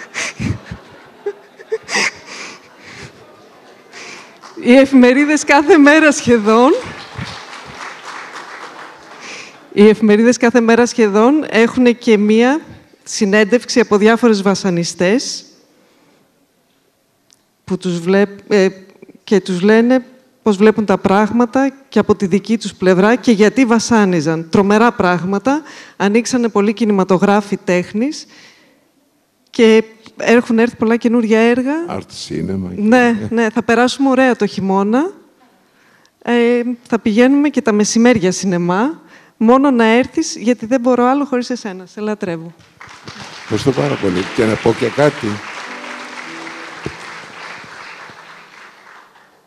Οι εφημερίδες κάθε μέρα σχεδόν έχουν και μία συνέντευξη από διάφορες βασανιστές που και τους λένε πώς βλέπουν τα πράγματα και από τη δική τους πλευρά και γιατί βασάνιζαν. Τρομερά πράγματα. Ανοίξανε πολλοί κινηματογράφοι τέχνης και έχουν έρθει πολλά καινούργια έργα. Art cinema. Ναι, θα περάσουμε ωραία το χειμώνα. Θα πηγαίνουμε και τα μεσημέρια σινεμά. Μόνο να έρθεις, γιατί δεν μπορώ άλλο χωρίς εσένα. Σε λατρεύω. Ευχαριστώ πάρα πολύ. Και να πω και κάτι.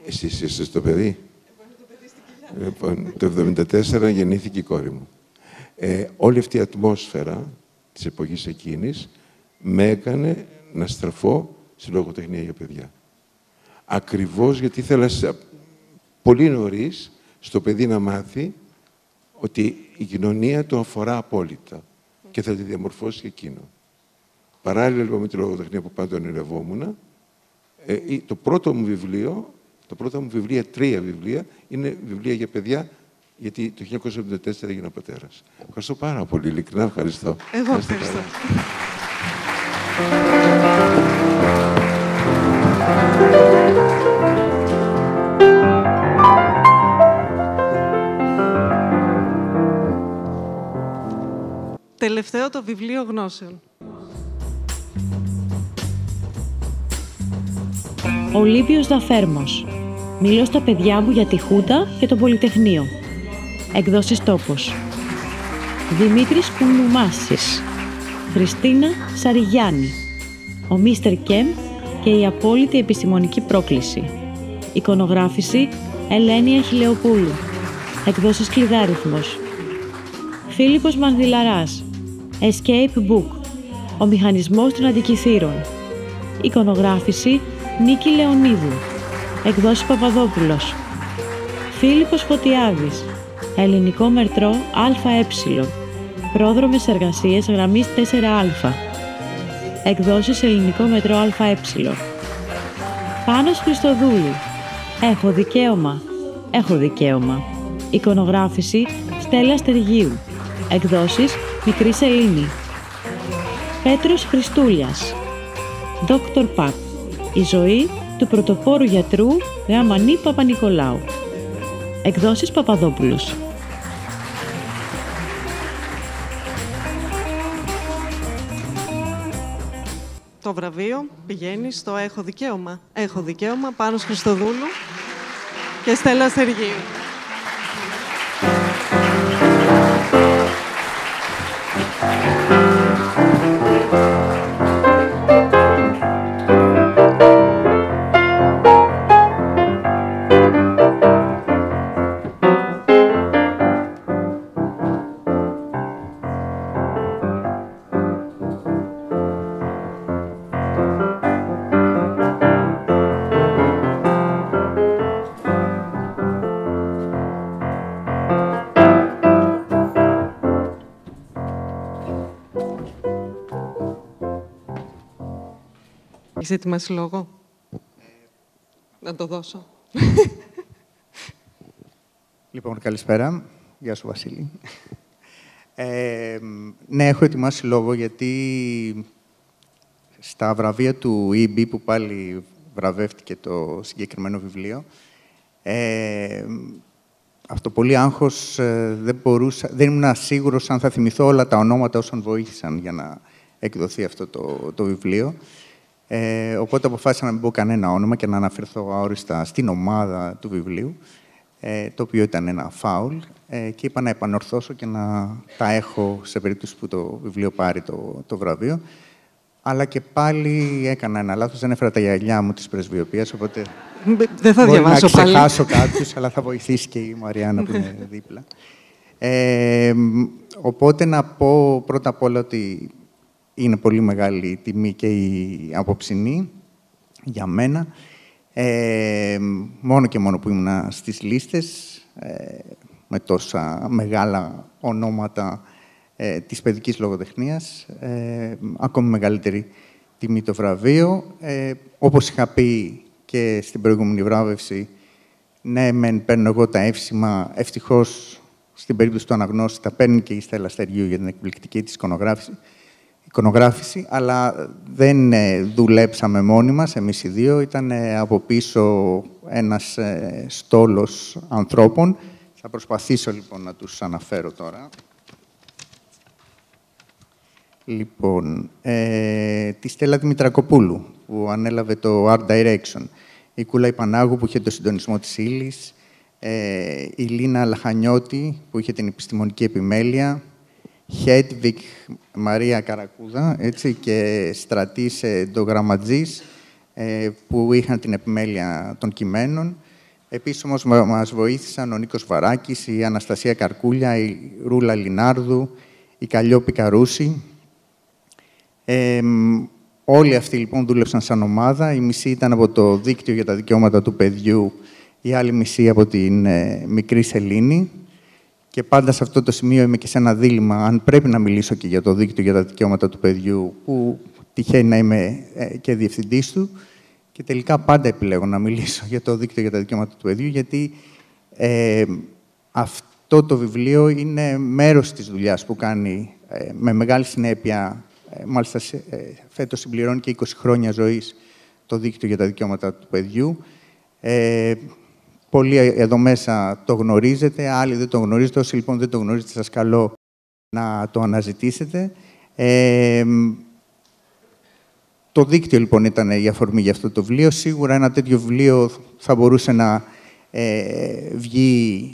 Εσείς είστε το παιδί. Λοιπόν, το 1974 γεννήθηκε η κόρη μου. Όλη αυτή η ατμόσφαιρα της εποχής εκείνης με έκανε να στραφώ στη λογοτεχνία για παιδιά. Ακριβώς γιατί ήθελα πολύ νωρίς στο παιδί να μάθει ότι η κοινωνία το αφορά απόλυτα και θα τη διαμορφώσει και εκείνο. Παράλληλα λοιπόν με τη λογοτεχνία που πάντα ονειρευόμουν, το πρώτο μου βιβλίο, τρία βιβλία, είναι βιβλία για παιδιά, γιατί το 1974 έγινα πατέρας. Ευχαριστώ πάρα πολύ, ειλικρινά ευχαριστώ. Εγώ ευχαριστώ. Τελευταίο το βιβλίο γνώσεων. Ο Λίβιος Δαφέρμος. Μιλώ στα παιδιά μου για τη Χούντα και το Πολυτεχνείο. Εκδόσεις Τόπος. Δημήτρης Κουνουμάσης. Χριστίνα Σαριγιάννη. Ο Μίστερ Κεμ και η απόλυτη επιστημονική πρόκληση. Εικονογράφηση Ελένη Αχιλλεοπούλου. Εκδόσεις Κλειδάριθμος. Φίλιππος Μανδυλαράς. Escape Book. Ο μηχανισμός των αντικειθήρων. Εικονογράφηση Νίκη Λεωνίδου. Εκδόσεις Παπαδόπουλος. Φίλιππος Φωτιάδης. Ελληνικό Μετρό ΑΕ. Πρόδρομες εργασίες γραμμής 4Α. Εκδόσεις Ελληνικό Μετρό ΑΕ. Πάνος Χριστοδούλου. Έχω δικαίωμα. Έχω δικαίωμα. Εικονογράφηση Στέλλα Στεργίου. Εκδόσεις Μικρή Σελήνη. Πέτρος Χριστούλιας. Δόκτωρ Παπ. Η ζωή του πρωτοπόρου γιατρού Γαμανή Παπα-Νικολάου. Εκδόσεις Παπαδόπουλος. Το βραβείο πηγαίνει στο Έχω δικαίωμα. Έχω δικαίωμα, Πάνος Χριστοδούλου και Στέλλα Στεργίου. Έχεις ετοιμάσει λόγο? Να το δώσω. Λοιπόν, καλησπέρα. Γεια σου, Βασίλη. Ναι, έχω ετοιμάσει λόγο γιατί στα βραβεία του EB, που πάλι βραβεύτηκε το συγκεκριμένο βιβλίο, αυτό πολύ άγχος, δεν ήμουν σίγουρος αν θα θυμηθώ όλα τα ονόματα όσων βοήθησαν για να εκδοθεί αυτό το βιβλίο. Οπότε αποφάσισα να μην πω κανένα όνομα και να αναφερθώ αόριστα στην ομάδα του βιβλίου, το οποίο ήταν ένα φάουλ, και είπα να επανορθώσω και να τα έχω σε περίπτωση που το βιβλίο πάρει το βραβείο. Αλλά και πάλι έκανα ένα λάθος, δεν έφερα τα γυαλιά μου της πρεσβειοποίησης, οπότε δεν θα διαβάσω να ξεχάσω κάποιους, αλλά θα βοηθήσει και η Μαριάννα που είναι δίπλα. Οπότε να πω πρώτα απ' όλα ότι είναι πολύ μεγάλη τιμή και η απόψινή για μένα. Μόνο και μόνο που ήμουν στις λίστες, με τόσα μεγάλα ονόματα της παιδικής λογοτεχνίας, ακόμη μεγαλύτερη τιμή το βραβείο. Όπως είχα πει και στην προηγούμενη βράβευση, ναι, μεν παίρνω εγώ τα εύσημα, ευτυχώς στην περίπτωση του αναγνώστη τα παίρνει και η Στέλλα Στεργίου για την εκπληκτική της εικονογράφηση, αλλά δεν δουλέψαμε μόνοι μας, εμείς οι δύο. Ήταν από πίσω ένας στόλος ανθρώπων. Θα προσπαθήσω λοιπόν να τους αναφέρω τώρα. Λοιπόν, τη Στέλλα Δημητρακοπούλου, που ανέλαβε το Art Direction. Η Κούλα Ιπανάγου, που είχε το συντονισμό της ύλης. Η Λίνα Λαχανιώτη, που είχε την επιστημονική επιμέλεια. Χέντβικ Μαρία Καρακούδα, έτσι, και Στρατής Ντογραμματζής, που είχαν την επιμέλεια των κειμένων. Επίσης, όμως, μας βοήθησαν ο Νίκος Βαράκης, η Αναστασία Καρκούλια, η Ρούλα Λινάρδου, η Καλλιόπη Καρούση. Όλοι αυτοί, λοιπόν, δούλεψαν σαν ομάδα. Η μισή ήταν από το Δίκτυο για τα Δικαιώματα του Παιδιού, η άλλη μισή από την Μικρή Σελήνη. Και πάντα σε αυτό το σημείο είμαι και σε ένα δίλημμα, αν πρέπει να μιλήσω και για το Δίκτυο για τα Δικαιώματα του Παιδιού, που τυχαίνει να είμαι και διευθυντής του. Και τελικά πάντα επιλέγω να μιλήσω για το Δίκτυο για τα Δικαιώματα του Παιδιού, γιατί αυτό το βιβλίο είναι μέρος της δουλειάς που κάνει με μεγάλη συνέπεια. Μάλιστα, φέτος συμπληρώνει και 20 χρόνια ζωής το Δίκτυο για τα Δικαιώματα του Παιδιού. Πολλοί εδώ μέσα το γνωρίζετε, άλλοι δεν το γνωρίζετε. Όσοι λοιπόν δεν το γνωρίζετε, σας καλώ να το αναζητήσετε. Το δίκτυο λοιπόν ήταν η αφορμή για αυτό το βιβλίο. Σίγουρα ένα τέτοιο βιβλίο θα μπορούσε να βγει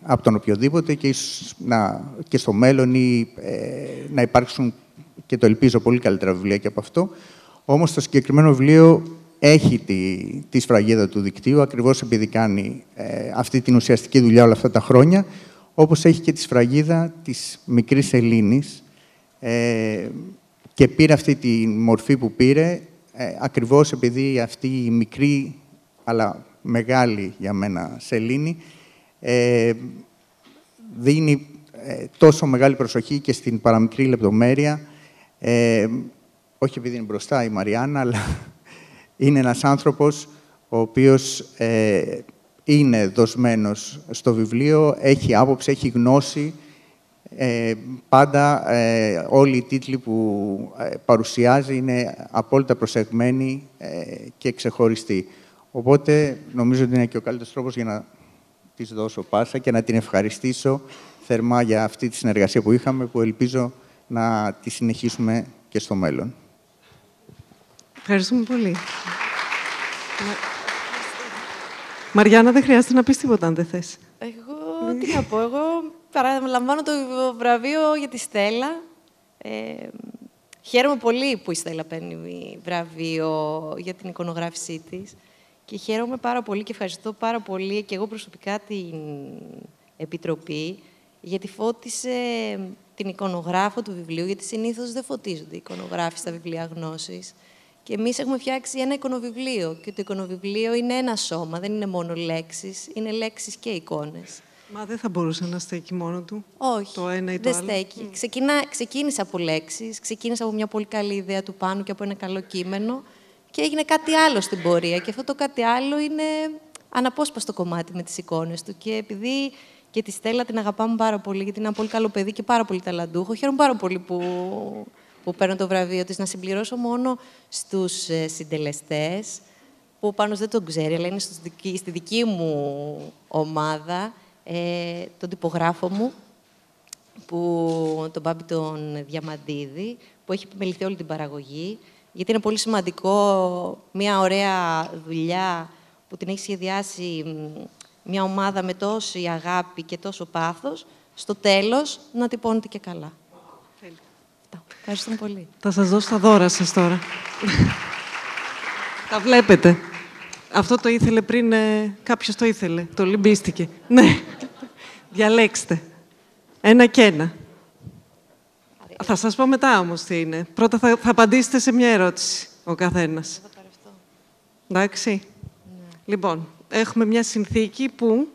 από τον οποιοδήποτε και, και στο μέλλον ή να υπάρξουν, και το ελπίζω, πολύ καλύτερα βιβλία και από αυτό. Όμως το συγκεκριμένο βιβλίο έχει τη σφραγίδα του δικτύου, ακριβώς επειδή κάνει αυτή την ουσιαστική δουλειά όλα αυτά τα χρόνια, όπως έχει και τη σφραγίδα της Μικρής Σελήνης, και πήρε αυτή τη μορφή που πήρε, ακριβώς επειδή αυτή η μικρή, αλλά μεγάλη για μένα, σελήνη, δίνει τόσο μεγάλη προσοχή και στην παραμικρή λεπτομέρεια. Όχι επειδή είναι μπροστά η Μαριάννα, αλλά είναι ένας άνθρωπος ο οποίος είναι δοσμένος στο βιβλίο, έχει άποψη, έχει γνώση. Πάντα όλοι οι τίτλοι που παρουσιάζει είναι απόλυτα προσεγμένοι και ξεχωριστοί. Οπότε νομίζω ότι είναι και ο καλύτερος τρόπος για να της δώσω πάσα και να την ευχαριστήσω θερμά για αυτή τη συνεργασία που είχαμε, που ελπίζω να τη συνεχίσουμε και στο μέλλον. Ευχαριστούμε πολύ. Μαριάννα, δεν χρειάζεται να πεις τίποτα αν δεν θες. Εγώ τι να πω, εγώ παραλαμβάνω το βραβείο για τη Στέλλα. Χαίρομαι πολύ που η Στέλλα παίρνει βραβείο για την εικονογράφησή της και χαίρομαι πάρα πολύ και ευχαριστώ πάρα πολύ και εγώ προσωπικά την Επιτροπή γιατί φώτισε την εικονογράφο του βιβλίου, γιατί συνήθως δεν φωτίζονται οι εικονογράφοι στα βιβλία γνώσης. Και εμείς έχουμε φτιάξει ένα εικονοβιβλίο και το εικονοβιβλίο είναι ένα σώμα, δεν είναι μόνο λέξεις, είναι λέξεις και εικόνες. Μα δεν θα μπορούσε να στέκει μόνο του. Όχι, το ένα ή το δεν άλλο. στέκει. Ξεκίνησε από λέξεις, ξεκίνησε από μια πολύ καλή ιδέα του Πάνου και από ένα καλό κείμενο και έγινε κάτι άλλο στην πορεία. Και αυτό το κάτι άλλο είναι αναπόσπαστο κομμάτι με τις εικόνες του. Και επειδή και τη Στέλλα την αγαπάμε πάρα πολύ, γιατί είναι ένα πολύ καλό παιδί και πάρα πολύ ταλαντούχο, χαίρομαι πάρα πολύ που παίρνω το βραβείο της. Να συμπληρώσω μόνο στους συντελεστές, που ο Πάνος δεν τον ξέρει, αλλά είναι στη δική μου ομάδα, τον τυπογράφο μου, τον Μπάμπη τον Διαμαντίδη, που έχει επιμεληθεί όλη την παραγωγή, γιατί είναι πολύ σημαντικό μια ωραία δουλειά που την έχει σχεδιάσει μια ομάδα με τόση αγάπη και τόσο πάθος, στο τέλος να τυπώνεται και καλά. Ευχαριστούμε πολύ. Θα σας δώσω τα δώρα σας τώρα. Τα βλέπετε. Αυτό το ήθελε πριν, κάποιος το ήθελε, το λυμπίστηκε. Ναι. Διαλέξτε. Ένα και ένα. Θα σας πω μετά όμως τι είναι. Πρώτα θα απαντήσετε σε μια ερώτηση ο καθένας. Εντάξει. Ναι. Λοιπόν, έχουμε μια συνθήκη που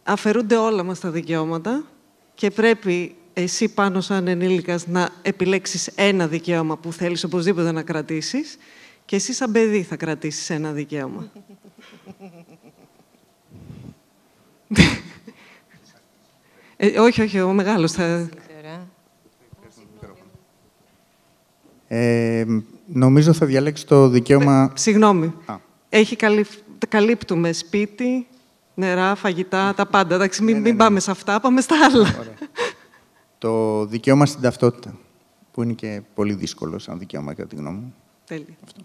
αφαιρούνται όλα μας τα δικαιώματα και πρέπει εσύ πάνω σαν ενήλικας να επιλέξεις ένα δικαίωμα που θέλεις οπωσδήποτε να κρατήσεις και εσύ σαν παιδί θα κρατήσεις ένα δικαίωμα. Όχι, ο μεγάλος θα... Νομίζω θα διαλέξει το δικαίωμα... Συγγνώμη. Καλύπτουμε σπίτι, νερά, φαγητά, τα πάντα. Εντάξει, μην πάμε σε αυτά, πάμε στα άλλα. Ωραία. Το δικαίωμα στην ταυτότητα, που είναι και πολύ δύσκολο σαν δικαίωμα, κατά τη γνώμη μου. Τέλεια. Αυτό.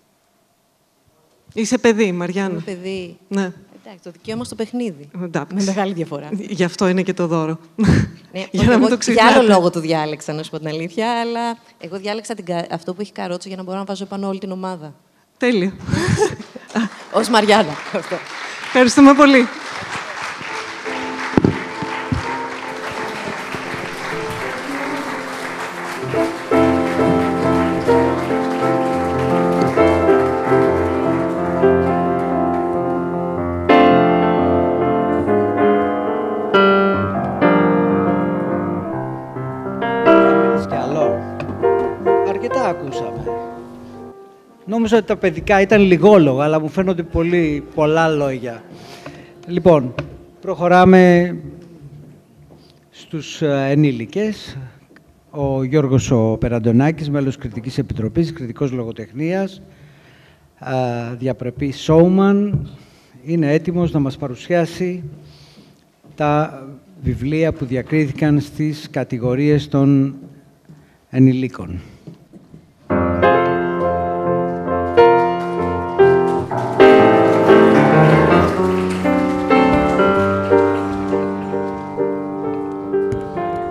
Είσαι παιδί, Μαριάννα. Είμαι παιδί. Ναι. Εντάξει, το δικαίωμα στο παιχνίδι. Εντάξει. Με μεγάλη διαφορά. Γι' αυτό είναι και το δώρο. Ναι, για άλλο λόγο το διάλεξα, να σου πω την αλήθεια, αλλά εγώ διάλεξα αυτό που έχει καρότσο για να μπορώ να βάζω πάνω όλη την ομάδα. Τέλεια. Ως Μαριάννα. Ευχαριστούμε πολύ. Νόμιζα ότι τα παιδικά ήταν λιγόλογα, αλλά μου φαίνονται πολλά λόγια. Λοιπόν, προχωράμε στους ενήλικες. Ο Γιώργος ο Περαντονάκης, μέλος Κριτικής Επιτροπής, κριτικός λογοτεχνίας, διαπρεπή showman, είναι έτοιμος να μας παρουσιάσει τα βιβλία που διακρίθηκαν στις κατηγορίες των ενηλίκων.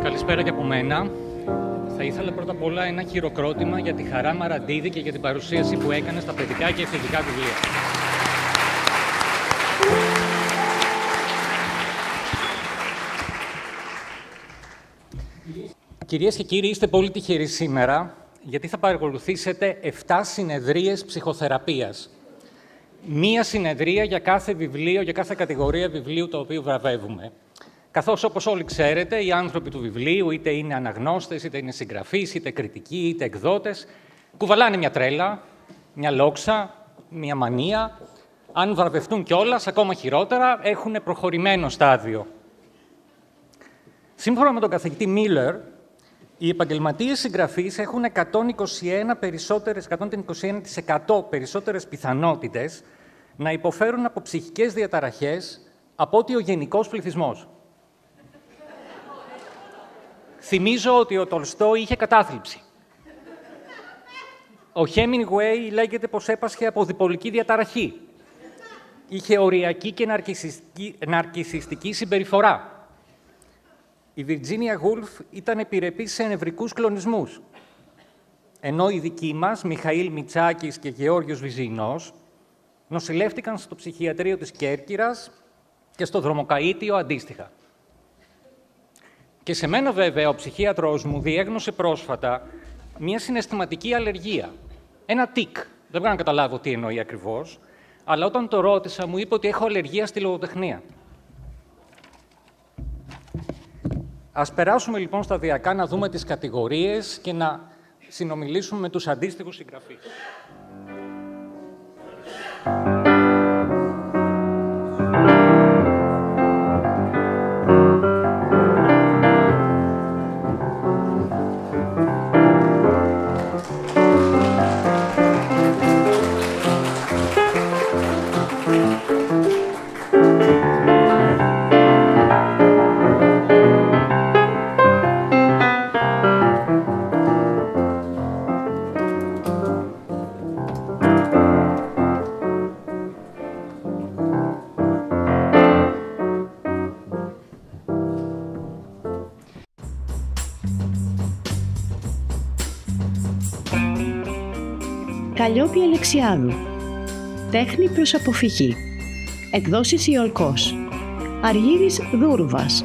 Καλησπέρα και από μένα. Θα ήθελα πρώτα απ' όλα ένα χειροκρότημα για τη Χαρά Μαραντίδη και για την παρουσίαση που έκανε στα παιδικά και εφηβικά βιβλία. Κυρίες και κύριοι, είστε πολύ τυχεροί σήμερα, γιατί θα παρακολουθήσετε 7 συνεδρίες ψυχοθεραπείας. Μία συνεδρία για κάθε βιβλίο, για κάθε κατηγορία βιβλίου το οποίο βραβεύουμε. Καθώς, όπως όλοι ξέρετε, οι άνθρωποι του βιβλίου, είτε είναι αναγνώστες, είτε είναι συγγραφείς, είτε κριτικοί, είτε εκδότες, κουβαλάνε μια τρέλα, μια λόξα, μια μανία. Αν βραβευτούν κιόλας, ακόμα χειρότερα, έχουν προχωρημένο στάδιο. Σύμφωνα με τον καθηγητή Μίλλερ, οι επαγγελματίες συγγραφείς έχουν 121% περισσότερες πιθανότητες να υποφέρουν από ψυχικές διαταραχές από ότι ο γενικός πληθυσμός. Θυμίζω ότι ο Τολστόι είχε κατάθλιψη. Ο Χέμινγκουέι λέγεται πως έπασχε από διπολική διαταραχή. Είχε οριακή και ναρκισσιστική συμπεριφορά. Η Βιρτζίνια Γούλφ ήταν επιρρεπής σε νευρικούς κλονισμούς. Ενώ οι δικοί μας, Μιχαήλ Μητσάκης και Γεώργιος Βυζινός, νοσηλεύτηκαν στο ψυχιατρίο της Κέρκυρας και στο δρομοκαΐτιο αντίστοιχα. Και σε μένα, βέβαια, ο ψυχίατρος μου διέγνωσε πρόσφατα μια συναισθηματική αλλεργία. Ένα τικ. Δεν μπορώ να καταλάβω τι εννοεί ακριβώς, αλλά όταν το ρώτησα, μου είπε ότι έχω αλλεργία στη λογοτεχνία. Ας περάσουμε λοιπόν σταδιακά να δούμε τις κατηγορίες και να συνομιλήσουμε με τους αντίστοιχους συγγραφείς. Καλλιόπη Αλεξιάδου. Τέχνη προς αποφυγή. Εκδόσεις Ιολκός. Αργύρης Δούρβας.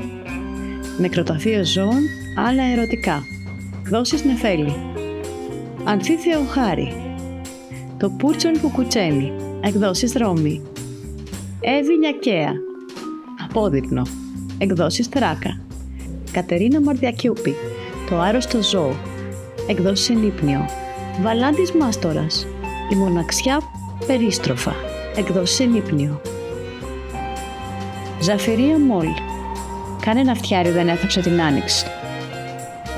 Νεκροταφείο ζώων, άλλα ερωτικά. Εκδόσεις Νεφέλη. Ανθή Θεοχάρη. Το Πούρτσον Κουκουτσένι. Εκδόσεις Ρώμη. Εύη Λιακαία. Απόδειπνο. Εκδόσεις Θράκα. Κατερίνα Μαρδιακιούπη. Το άρρωστο ζώο. Εκδόσεις Ενύπνιο. Βαλάντης Μάστορας. Η μοναξιά περίστροφα. Εκδόσεις Ενύπνιο. Ζαφυρία Μόλ. Κανένα φτιάρι δεν έθαψε την άνοιξη.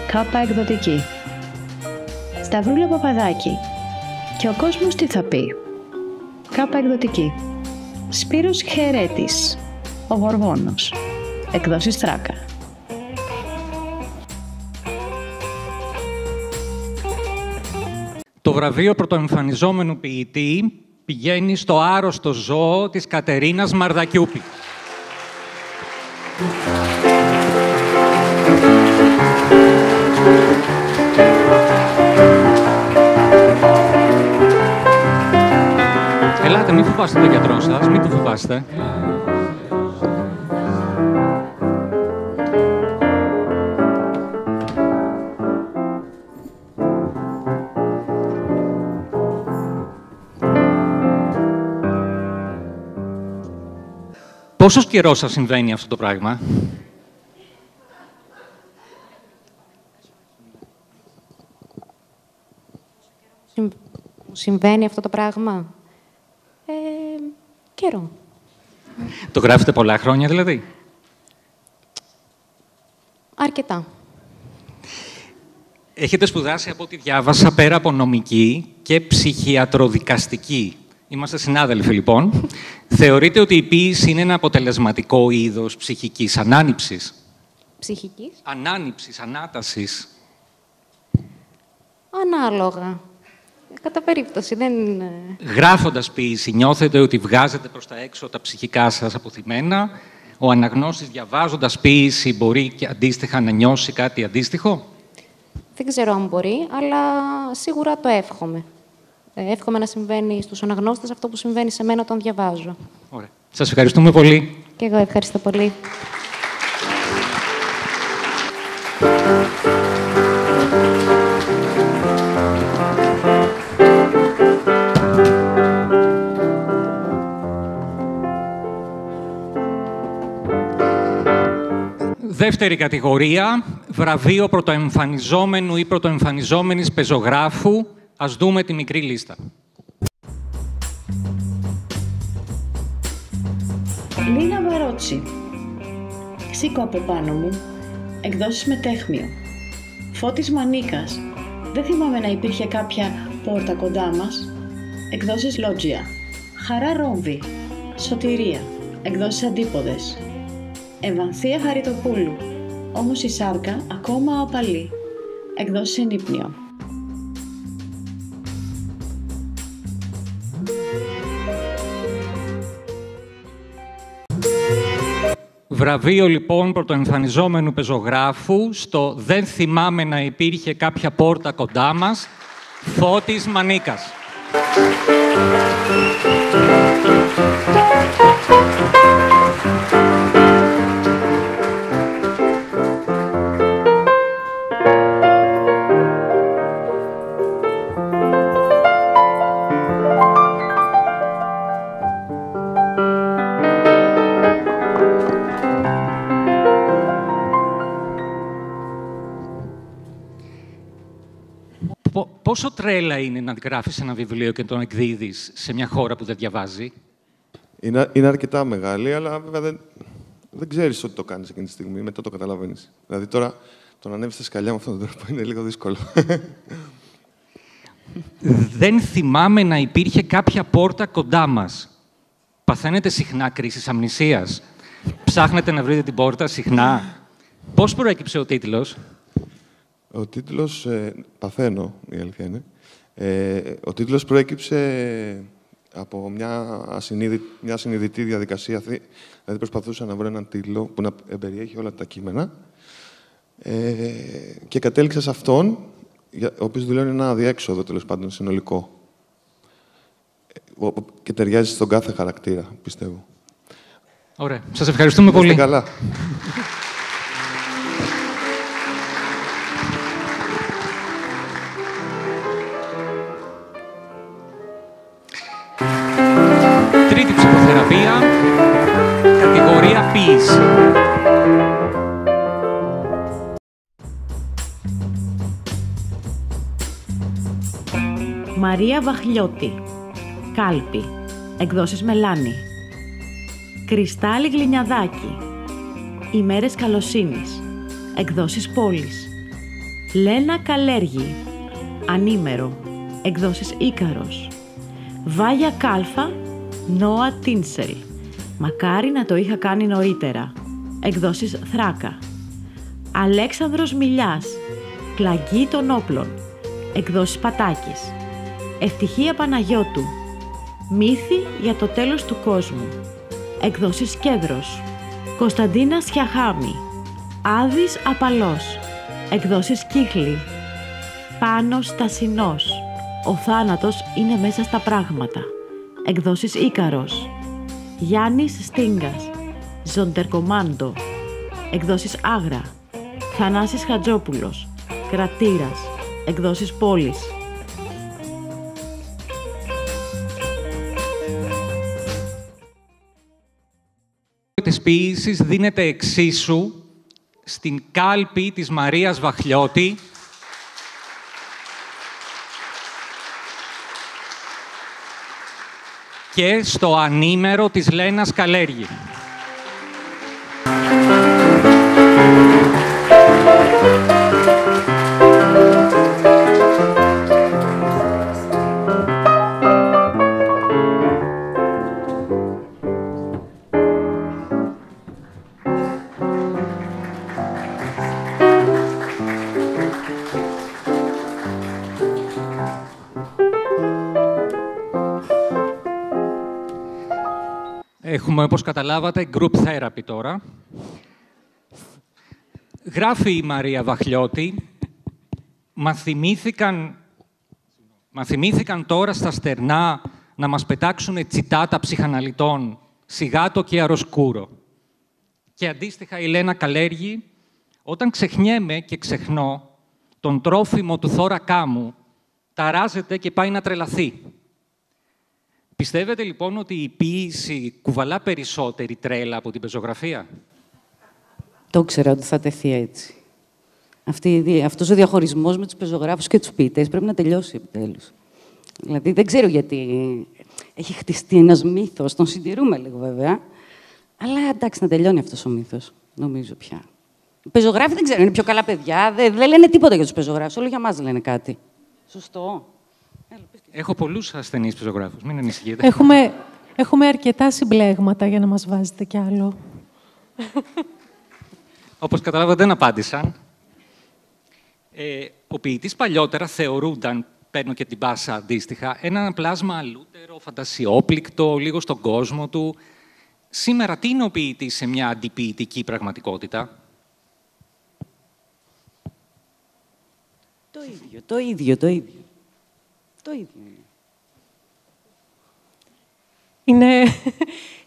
Κάπα εκδοτική. Σταυρούλα Παπαδάκη. Και ο κόσμος τι θα πει. Κάπα εκδοτική. Σπύρος Χερέτης. Ο Γοργόνος. Εκδόσεις Θράκα. Το βραβείο πρωτοεμφανιζόμενου ποιητή πηγαίνει στο άρρωστο ζώο της Κατερίνας Μαρδακιούπη. Ελάτε, μην φοβάστε τον γιατρό σας, μην το φοβάστε. Πόσος καιρός σας συμβαίνει αυτό το πράγμα? Συμβαίνει αυτό το πράγμα? Καιρό. Το γράφετε πολλά χρόνια, δηλαδή? Αρκετά. Έχετε σπουδάσει, από ό,τι διάβασα, πέρα από νομική και ψυχιατροδικαστική. Είμαστε συνάδελφοι, λοιπόν. Θεωρείτε ότι η ποίηση είναι ένα αποτελεσματικό είδος ψυχικής ανάνυψης? Ψυχικής? Ανάνυψης, ανάτασης. Ανάλογα. Κατά περίπτωση, δεν είναι... Γράφοντας ποίηση, νιώθετε ότι βγάζετε προς τα έξω τα ψυχικά σας αποθυμένα? Ο αναγνώστης, διαβάζοντας ποίηση, μπορεί και αντίστοιχα να νιώσει κάτι αντίστοιχο? Δεν ξέρω αν μπορεί, αλλά σίγουρα το εύχομαι. Εύχομαι να συμβαίνει στους αναγνώστες αυτό που συμβαίνει σε μένα όταν διαβάζω. Ωραία. Σας ευχαριστούμε πολύ. Και εγώ ευχαριστώ πολύ. Δεύτερη κατηγορία, βραβείο πρωτοεμφανιζόμενου ή πρωτοεμφανιζόμενης πεζογράφου. Ας δούμε τη μικρή λίστα. Λίνα Βαρότσι. Σήκω από πάνω μου. Εκδόσεις Μετέχμιο. Φώτης Μανίκας. Δεν θυμάμαι να υπήρχε κάποια πόρτα κοντά μας. Εκδόσεις Λότζια. Χαρά Ρόμβη. Σωτηρία. Εκδόσεις Αντίποδες. Ευανθία Χαριτοπούλου. Όμως η σάρκα ακόμα απαλή. Εκδόσεις Ενύπνιο. Βραβείο λοιπόν πρωτοεμφανιζόμενου πεζογράφου στο «Δεν θυμάμαι να υπήρχε κάποια πόρτα κοντά μας», Φώτης Μανίκας. Πόσο τρέλα είναι να γράφεις ένα βιβλίο και τον εκδίδεις σε μια χώρα που δεν διαβάζει? Είναι αρκετά μεγάλη, αλλά βέβαια δεν ξέρεις ότι το κάνεις εκείνη τη στιγμή. Μετά το καταλαβαίνεις. Δηλαδή τώρα το να ανέβεις στα σκαλιά με αυτόν τον τρόπο είναι λίγο δύσκολο. Δεν θυμάμαι να υπήρχε κάποια πόρτα κοντά μας. Παθαίνετε συχνά κρίσεις αμνησίας? Ψάχνετε να βρείτε την πόρτα συχνά? Πώς προέκυψε ο τίτλος? Ο τίτλος, παθαίνω, η αλήθεια είναι. Ο τίτλος προέκυψε από μια συνειδητή διαδικασία. Δηλαδή προσπαθούσα να βρω έναν τίτλο που να περιέχει όλα τα κείμενα και κατέληξα σε αυτόν, ο οποίος δηλώνει ένα αδιέξοδο, τέλος πάντων, συνολικό. Και ταιριάζει στον κάθε χαρακτήρα, πιστεύω. Ωραία. Σας ευχαριστούμε πολύ. Είστε καλά. Τρίτη ψυχοθεραπεία, κατηγορία ποίηση. Μαρία Βαχλιώτη. Κάλπη. Εκδόσεις Μελάνη. Κρυστάλλι Γλινιαδάκη. Ημέρες καλοσύνης. Εκδόσεις Πόλης. Λένα Καλέργη. Ανήμερο. Εκδόσεις Ίκαρος. Βάγια Κάλφα. Νόα Τίνσελ. Μακάρι να το είχα κάνει νωρίτερα. Εκδόσεις Θράκα. Αλέξανδρος Μιλιάς. Κλαγή των όπλων. Εκδόσεις Πατάκης. Ευτυχία Παναγιώτου. Μύθι για το τέλος του κόσμου. Εκδόσεις Κέδρος. Κωνσταντίνα Σιαχάμη. Άδης Απαλός. Εκδόσεις Κύχλη. Πάνος Στασινός. Ο θάνατος είναι μέσα στα πράγματα. Εκδόσεις Ίκαρος. Γιάννης Στίγκας. Ζοντερκομάντο. Εκδόσεις Άγρα. Θανάσης Χατζόπουλος. Κρατήρας. Εκδόσεις Πόλης. Της ποίησης δίνεται εξίσου στην Κάλπη της Μαρίας Βαχλιώτη, και στο Ανήμερο της Λένας Καλέργη. Έχουμε, όπως καταλάβατε, group therapy τώρα. Γράφει η Μαρία Βαχλιώτη, μα θυμήθηκαν τώρα στα στερνά να μας πετάξουν τσιτάτα ψυχαναλυτών, σιγάτο και αροσκούρο. Και αντίστοιχα η Λένα Καλέργη, όταν ξεχνιέμαι και ξεχνώ τον τρόφιμο του θώρακά μου, ταράζεται και πάει να τρελαθεί. Πιστεύετε λοιπόν ότι η ποίηση κουβαλά περισσότερη τρέλα από την πεζογραφία? Το ήξερα ότι θα τεθεί έτσι. Αυτός ο διαχωρισμός με τους πεζογράφους και τους ποιητές πρέπει να τελειώσει επιτέλους. Δηλαδή, δεν ξέρω γιατί έχει χτιστεί ένας μύθος, τον συντηρούμε λίγο βέβαια, αλλά εντάξει, να τελειώνει αυτός ο μύθος, νομίζω πια. Οι πεζογράφοι δεν ξέρω, είναι πιο καλά παιδιά, δεν λένε τίποτα για τους πεζογράφους, όλο για μας λένε κάτι. Σωστό. Έχω πολλούς ασθενείς πεζογράφους, μην ανησυχείτε. Έχουμε αρκετά συμπλέγματα για να μας βάζετε κι άλλο. Όπως καταλάβατε, δεν απάντησαν. Ο ποιητής παλιότερα θεωρούνταν, παίρνω και την πάσα αντίστοιχα, ένα πλάσμα αλούτερο, φαντασιόπληκτο, λίγο στον κόσμο του. Σήμερα τι είναι ο ποιητής σε μια αντιποιητική πραγματικότητα? Το ίδιο.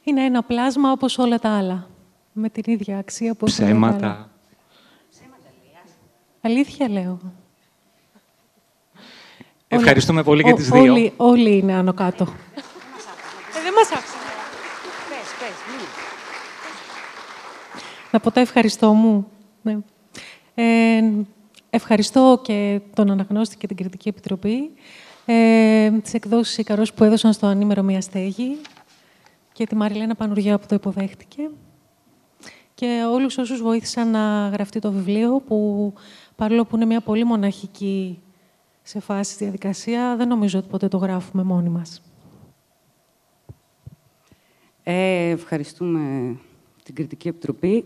Είναι ένα πλάσμα όπως όλα τα άλλα. Με την ίδια αξία όπως ψέματα. Όλα τα άλλα. Αλήθεια λέω. Ευχαριστούμε πολύ και τις δύο. Όλοι είναι άνω κάτω. Δεν μας άφησε. Πες. Να πω τα ευχαριστώ μου. Ναι. Ευχαριστώ και τον Αναγνώστη και την Κριτική Επιτροπή. Τις εκδόσεις Ικαρός που έδωσαν στο Ανήμερο Μία Στέγη και τη Μαριλένα Πανουργιά που το υποδέχτηκε. Και όλους όσους βοήθησαν να γραφτεί το βιβλίο, που παρόλο που είναι μια πολύ μοναχική σε φάση διαδικασία, δεν νομίζω ότι ποτέ το γράφουμε μόνοι μας. Ευχαριστούμε την Κριτική Επιτροπή.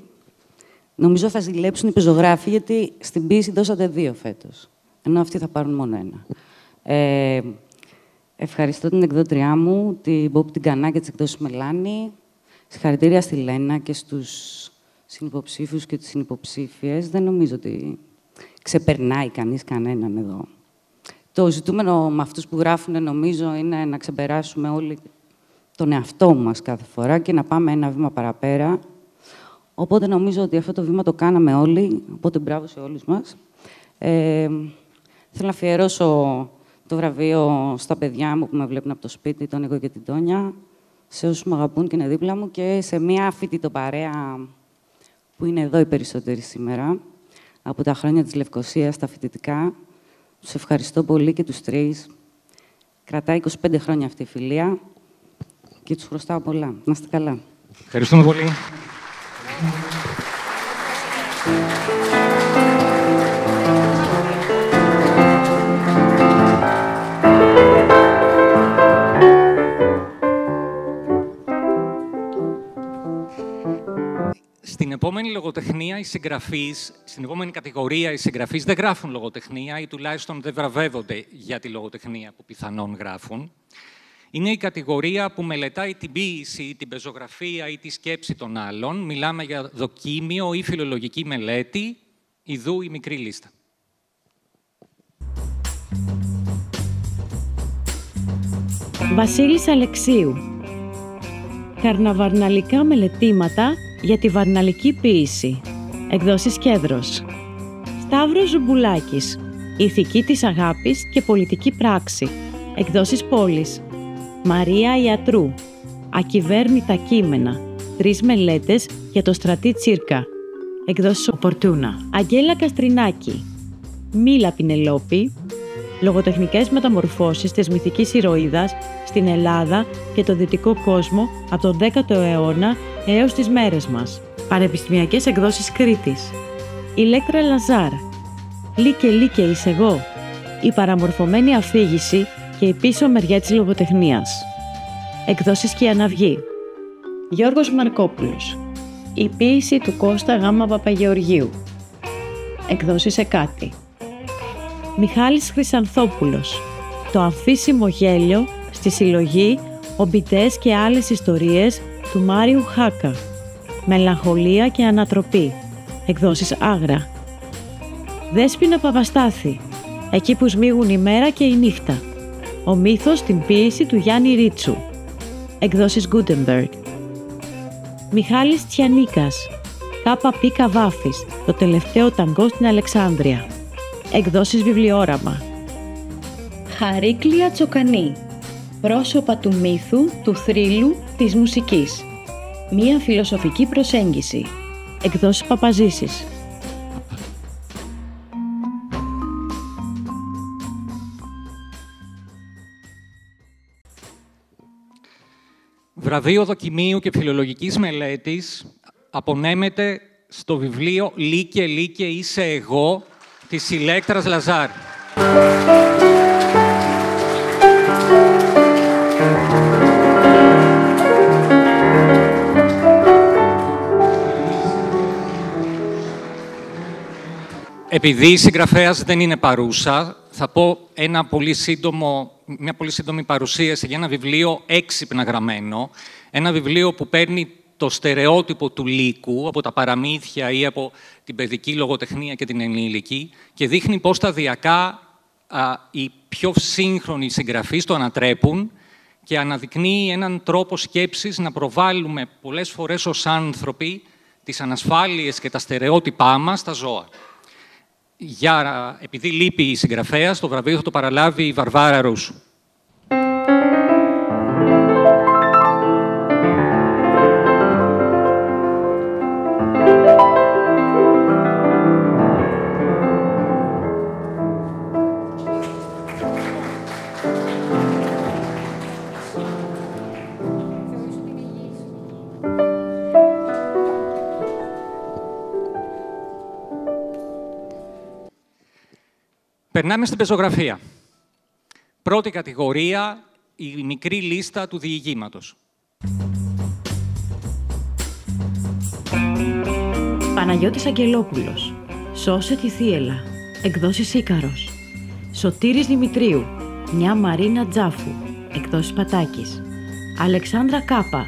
Νομίζω θα ζηλέψουν οι πεζογράφοι, γιατί στην ποίηση δώσατε 2 φέτος, ενώ αυτοί θα πάρουν μόνο 1. Ευχαριστώ την εκδότριά μου, την Μπόπ την Κανά και τις εκδόσεις Μελάνη. Συγχαρητήρια στη Λένα και στους συνυποψήφιους και τις συνυποψήφιες. Δεν νομίζω ότι ξεπερνάει κανείς κανέναν εδώ. Το ζητούμενο με αυτούς που γράφουν, νομίζω, είναι να ξεπεράσουμε όλοι τον εαυτό μας κάθε φορά και να πάμε ένα βήμα παραπέρα. Οπότε νομίζω ότι αυτό το βήμα το κάναμε όλοι, οπότε μπράβο σε όλους μας. Θέλω να αφιερώσω το βραβείο στα παιδιά μου που με βλέπουν από το σπίτι, τον Νίκο και την Τόνια, σε όσους με αγαπούν και είναι δίπλα μου και σε μια φοιτητοπαρέα που είναι εδώ οι περισσότεροι σήμερα, από τα χρόνια της Λευκωσίας, τα φοιτητικά. Τους ευχαριστώ πολύ και τους 3. Κρατάει 25 χρόνια αυτή η φιλία και τους χρωστάω πολλά. Να είστε καλά. Ευχαριστούμε πολύ. Στην επόμενη λογοτεχνία, στην επόμενη κατηγορία, οι συγγραφείς δεν γράφουν λογοτεχνία ή τουλάχιστον δεν βραβεύονται για τη λογοτεχνία που πιθανόν γράφουν. Είναι η κατηγορία που μελετάει την ποίηση, την πεζογραφία ή τη σκέψη των άλλων. Μιλάμε για δοκίμιο ή φιλολογική μελέτη, ιδού η μικρή λίστα. Βασίλης Αλεξίου. Καρναβαρναλικά μελετήματα για τη βαρναλική ποίηση. Εκδόσεις Κέδρος. Σταύρος Ζουμπουλάκης. Ηθική της αγάπης και πολιτική πράξη. Εκδόσεις Πόλης. Μαρία Ιατρού. Ακυβέρνητα κείμενα. 3 μελέτες για το Στρατή Τσίρκα. Εκδόσεις Οπορτούνα. Αγγέλα Καστρινάκη. Μίλα Πινελόπη. Λογοτεχνικές μεταμορφώσεις της μυθικής ηρωίδας στην Ελλάδα και το δυτικό κόσμο από τον 10ο αιώνα έως τις μέρες μας. Πανεπιστημιακές εκδόσεις Κρήτης. Ηλέκτρα Λαζάρ. Λίκε είσαι εγώ. Η παραμορφωμένη αφήγηση και η πίσω μεριά της λογοτεχνίας. Εκδόσεις Κιαναυγή. Γιώργος Μαρκόπουλος. Η ποίηση του Κώστα Γ. Παπαγεωργίου. Εκδόσεις Εκάτη. Μιχάλης Χρυσανθόπουλος. Το αμφίσιμο γέλιο στη συλλογή «Ομπιτές και άλλες ιστορίες» του Μάριου Χάκα. Μελαγχολία και ανατροπή. Εκδόσεις Άγρα. Δέσποινα Παπαστάθη. Εκεί που σμίγουν η μέρα και η νύχτα. Ο μύθος στην ποίηση του Γιάννη Ρίτσου. Εκδόσεις Gutenberg. Μιχάλης Τιανίκας. K.P. Καβάφης. Το τελευταίο ταγκό στην Αλεξάνδρεια. Εκδόσεις Βιβλιόραμα. Χαρίκλια Τσοκανή. Πρόσωπα του μύθου, του θρύλου, της μουσικής. Μία φιλοσοφική προσέγγιση. Εκδόσεις Παπαζήσης. Βραβείο Δοκιμίου και Φιλολογικής Μελέτης απονέμεται στο βιβλίο «Λύκε, Λύκε, είσαι εγώ» της Ηλέκτρας Λαζάρ. Επειδή η συγγραφέας δεν είναι παρούσα, θα πω μια πολύ σύντομη παρουσίαση για ένα βιβλίο έξυπνα γραμμένο, ένα βιβλίο που παίρνει το στερεότυπο του λύκου από τα παραμύθια ή από την παιδική λογοτεχνία και την ενήλικη και δείχνει πώς σταδιακά οι πιο σύγχρονοι συγγραφείς το ανατρέπουν και αναδεικνύει έναν τρόπο σκέψης να προβάλλουμε πολλές φορές ως άνθρωποι τις ανασφάλειες και τα στερεότυπά μας στα ζώα. Επειδή λείπει η συγγραφέας, το βραβείο θα το παραλάβει η Βαρβάρα Ρούσου. Περνάμε στην πεζογραφία. Πρώτη κατηγορία, η μικρή λίστα του διηγήματος. Παναγιώτης Αγγελόπουλος. Σώσε τη θύελλα. Εκδόσεις Ίκαρος. Σωτήρης Δημητρίου. Μια Μαρίνα Τζάφου. Εκδόσεις Πατάκης. Αλεξάνδρα Κάπα.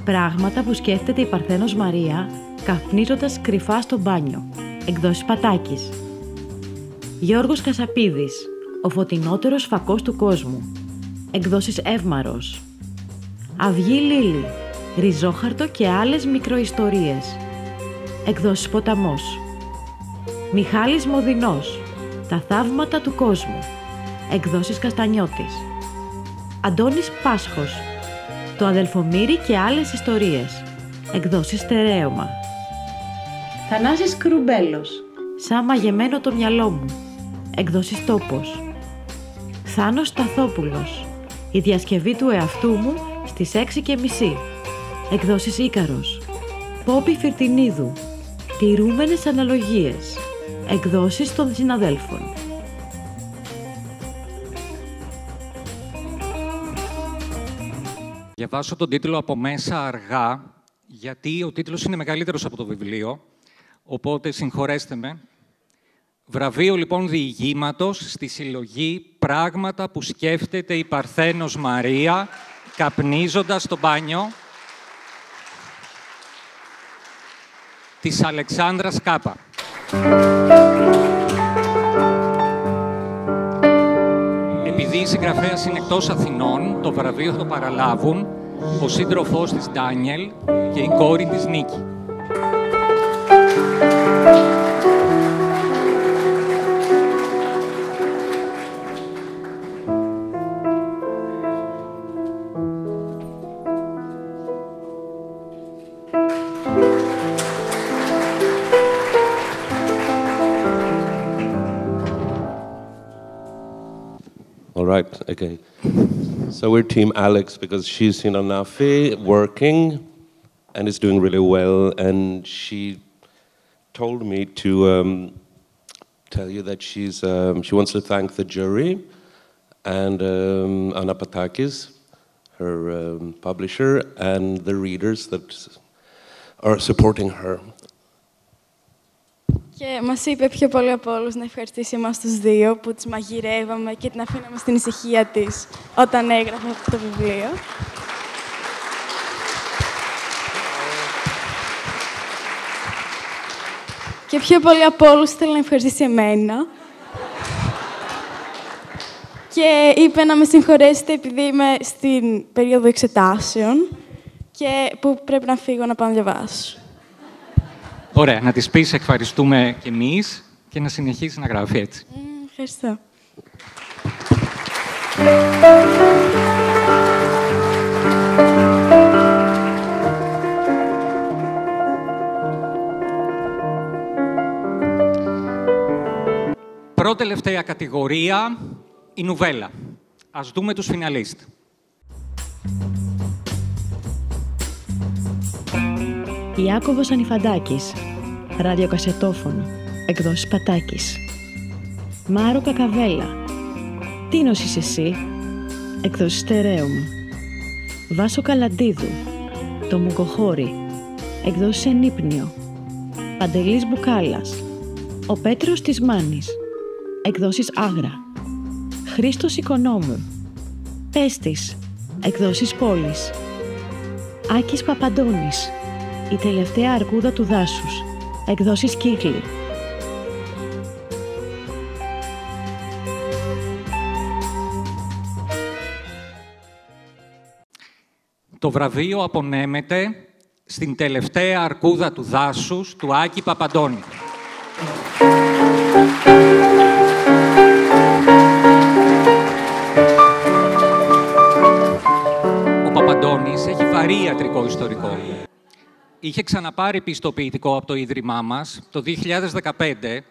Πράγματα που σκέφτεται η Παρθένος Μαρία καπνίζοντας κρυφά στο μπάνιο. Εκδόσεις Πατάκης. Γιώργος Κασαπίδης, ο φωτεινότερος φακός του κόσμου. Εκδόσεις Εύμαρος. Αυγή Λίλη, ριζόχαρτο και άλλες μικροϊστορίες. Εκδόσεις Ποταμός. Μιχάλης Μοδυνός, τα θαύματα του κόσμου. Εκδόσεις Καστανιώτης. Αντώνης Πάσχος, το αδελφομύρι και άλλες ιστορίες. Εκδόσεις Στερέωμα. Θανάσης Κρουμπέλος, σαν μαγεμένο το μυαλό μου. Εκδόσεις Τόπος. Θάνος Σταθόπουλος, η διασκευή του εαυτού μου στις 6:30. Εκδόσεις Ίκαρος. Πόπη Φυρτινίδου, τηρούμενες αναλογίες. Εκδόσεις των συναδέλφων. Διαβάσω τον τίτλο από μέσα αργά, γιατί ο τίτλος είναι μεγαλύτερος από το βιβλίο, οπότε συγχωρέστε με. Βραβείο λοιπόν διηγήματος στη συλλογή «Πράγματα που σκέφτεται η Παρθένος Μαρία καπνίζοντας στο μπάνιο» της Αλεξάνδρας Κάπα. Επειδή η συγγραφέας είναι εκτός Αθηνών, το βραβείο θα το παραλάβουν ο σύντροφός της Ντάνιελ και η κόρη της Νίκη. All right, okay. So we're Team Alex because she's in Anafi working and is doing really well. And she told me to tell you that she wants to thank the jury and Anna Patakis, her publisher, and the readers that are supporting her. Και μας είπε πιο πολύ από όλους να ευχαριστήσει εμάς τους δύο που τις μαγειρεύαμε και την αφήναμε στην ησυχία της όταν έγραφε αυτό το βιβλίο. Και πιο πολύ από όλους θέλω να ευχαριστήσει εμένα. Και είπε να με συγχωρέσετε επειδή είμαι στην περίοδο εξετάσεων και που πρέπει να φύγω να πάω να διαβάσω. Ωραία, να της πεις ευχαριστούμε κι εμείς και να συνεχίσει να γράφει έτσι. Ευχαριστώ. Πρώτη-τελευταία κατηγορία, η νουβέλα. Ας δούμε τους φιναλίστ. Ιάκωβος Ανιφαντάκης, ραδιοκασετόφωνο, εκδόσεις Πατάκης. Μάρο Κακαβέλα, Τίνος είσαι εσύ, εκδόσεις Στερέωμα. Βάσο Καλαντίδου, το Μουγκοχώρι, εκδόσεις Ενύπνιο. Παντελής Μπουκάλας, ο Πέτρος της Μάνης, εκδόσεις Άγρα. Χρήστος Οικονόμου, Πέστης, εκδόσεις Πόλης. Άκης Παπαντώνης, η τελευταία αρκούδα του δάσους, εκδόσεις Κύκλη. Το βραβείο απονέμεται στην τελευταία αρκούδα του δάσους του Άκη Παπαντώνη. Ο Παπαντώνης έχει βαρύ ιατρικό ιστορικό. Είχε ξαναπάρει πιστοποιητικό από το Ίδρυμά μας το 2015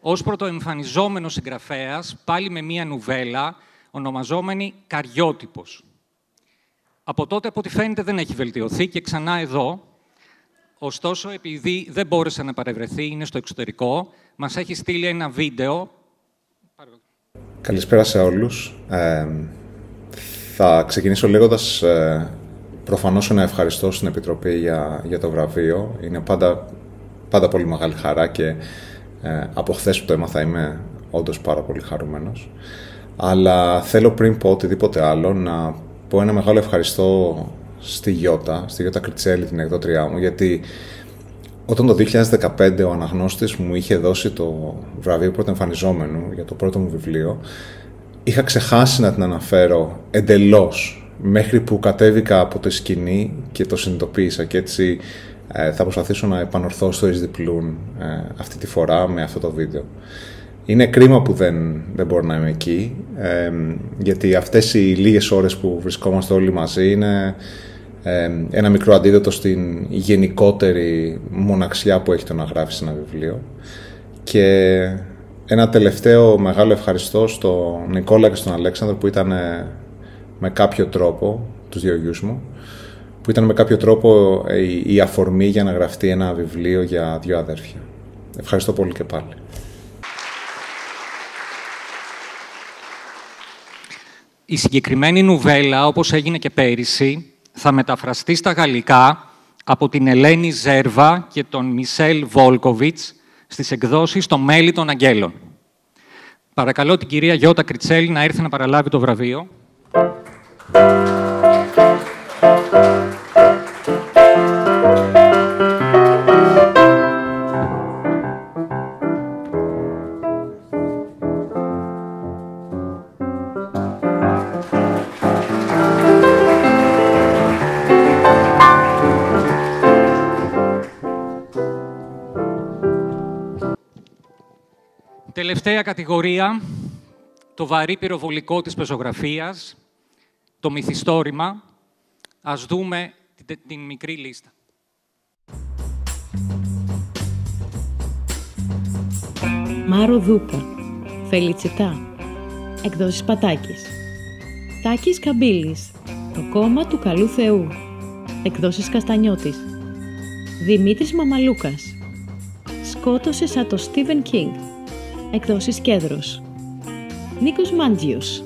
ως πρωτοεμφανιζόμενος συγγραφέας, πάλι με μία νουβέλα ονομαζόμενη Καριότυπος. Από τότε, από ό,τι φαίνεται, δεν έχει βελτιωθεί και ξανά εδώ. Ωστόσο, επειδή δεν μπόρεσε να παρευρεθεί, είναι στο εξωτερικό, μας έχει στείλει ένα βίντεο. Καλησπέρα σε όλους. Θα ξεκινήσω λέγοντας προφανώς ένα ευχαριστώ στην Επιτροπή για το βραβείο. Είναι πάντα πολύ μεγάλη χαρά και από χθες που το έμαθα είμαι όντως πάρα πολύ χαρούμενος. Αλλά θέλω πριν πω οτιδήποτε άλλο να πω ένα μεγάλο ευχαριστώ στη Γιώτα Κριτσέλη, την εκδότριά μου, γιατί όταν το 2015 ο αναγνώστης μου είχε δώσει το βραβείο πρωτοεμφανιζόμενου για το πρώτο μου βιβλίο, είχα ξεχάσει να την αναφέρω εντελώς μέχρι που κατέβηκα από τη σκηνή και το συνειδητοποίησα, και έτσι θα προσπαθήσω να επανορθώσω το εις διπλούν αυτή τη φορά με αυτό το βίντεο. Είναι κρίμα που δεν μπορώ να είμαι εκεί, γιατί αυτές οι λίγες ώρες που βρισκόμαστε όλοι μαζί είναι ένα μικρό αντίδοτο στην γενικότερη μοναξιά που έχει το να γράφεις ένα βιβλίο. Και ένα τελευταίο μεγάλο ευχαριστώ στον Νικόλα και στον Αλέξανδρο, που ήταν με κάποιο τρόπο, τους δύο γιους μου, που ήταν με κάποιο τρόπο η αφορμή για να γραφτεί ένα βιβλίο για δύο αδέρφια. Ευχαριστώ πολύ και πάλι. Η συγκεκριμένη νουβέλα, όπως έγινε και πέρυσι, θα μεταφραστεί στα γαλλικά από την Ελένη Ζέρβα και τον Μισελ Βόλκοβιτς στις εκδόσεις «Το μέλι των Αγγέλων». Παρακαλώ την κυρία Γιώτα Κριτσέλη να έρθει να παραλάβει το βραβείο. Τελευταία κατηγορία, το βαρύ πυροβολικό της πεζογραφίας, το μυθιστόρημα. Ας δούμε την μικρή λίστα. Μάρο Δούκα, Φελιτσιτά, εκδόσεις Πατάκης. Τάκης Καμπύλης, το κόμμα του καλού Θεού, εκδόσεις Καστανιώτης. Δημήτρης Μαμαλούκας, σκότωσε σαν το Στίβεν Κίνγκ, εκδόσεις Κέδρος. Νίκος Μάντζιος,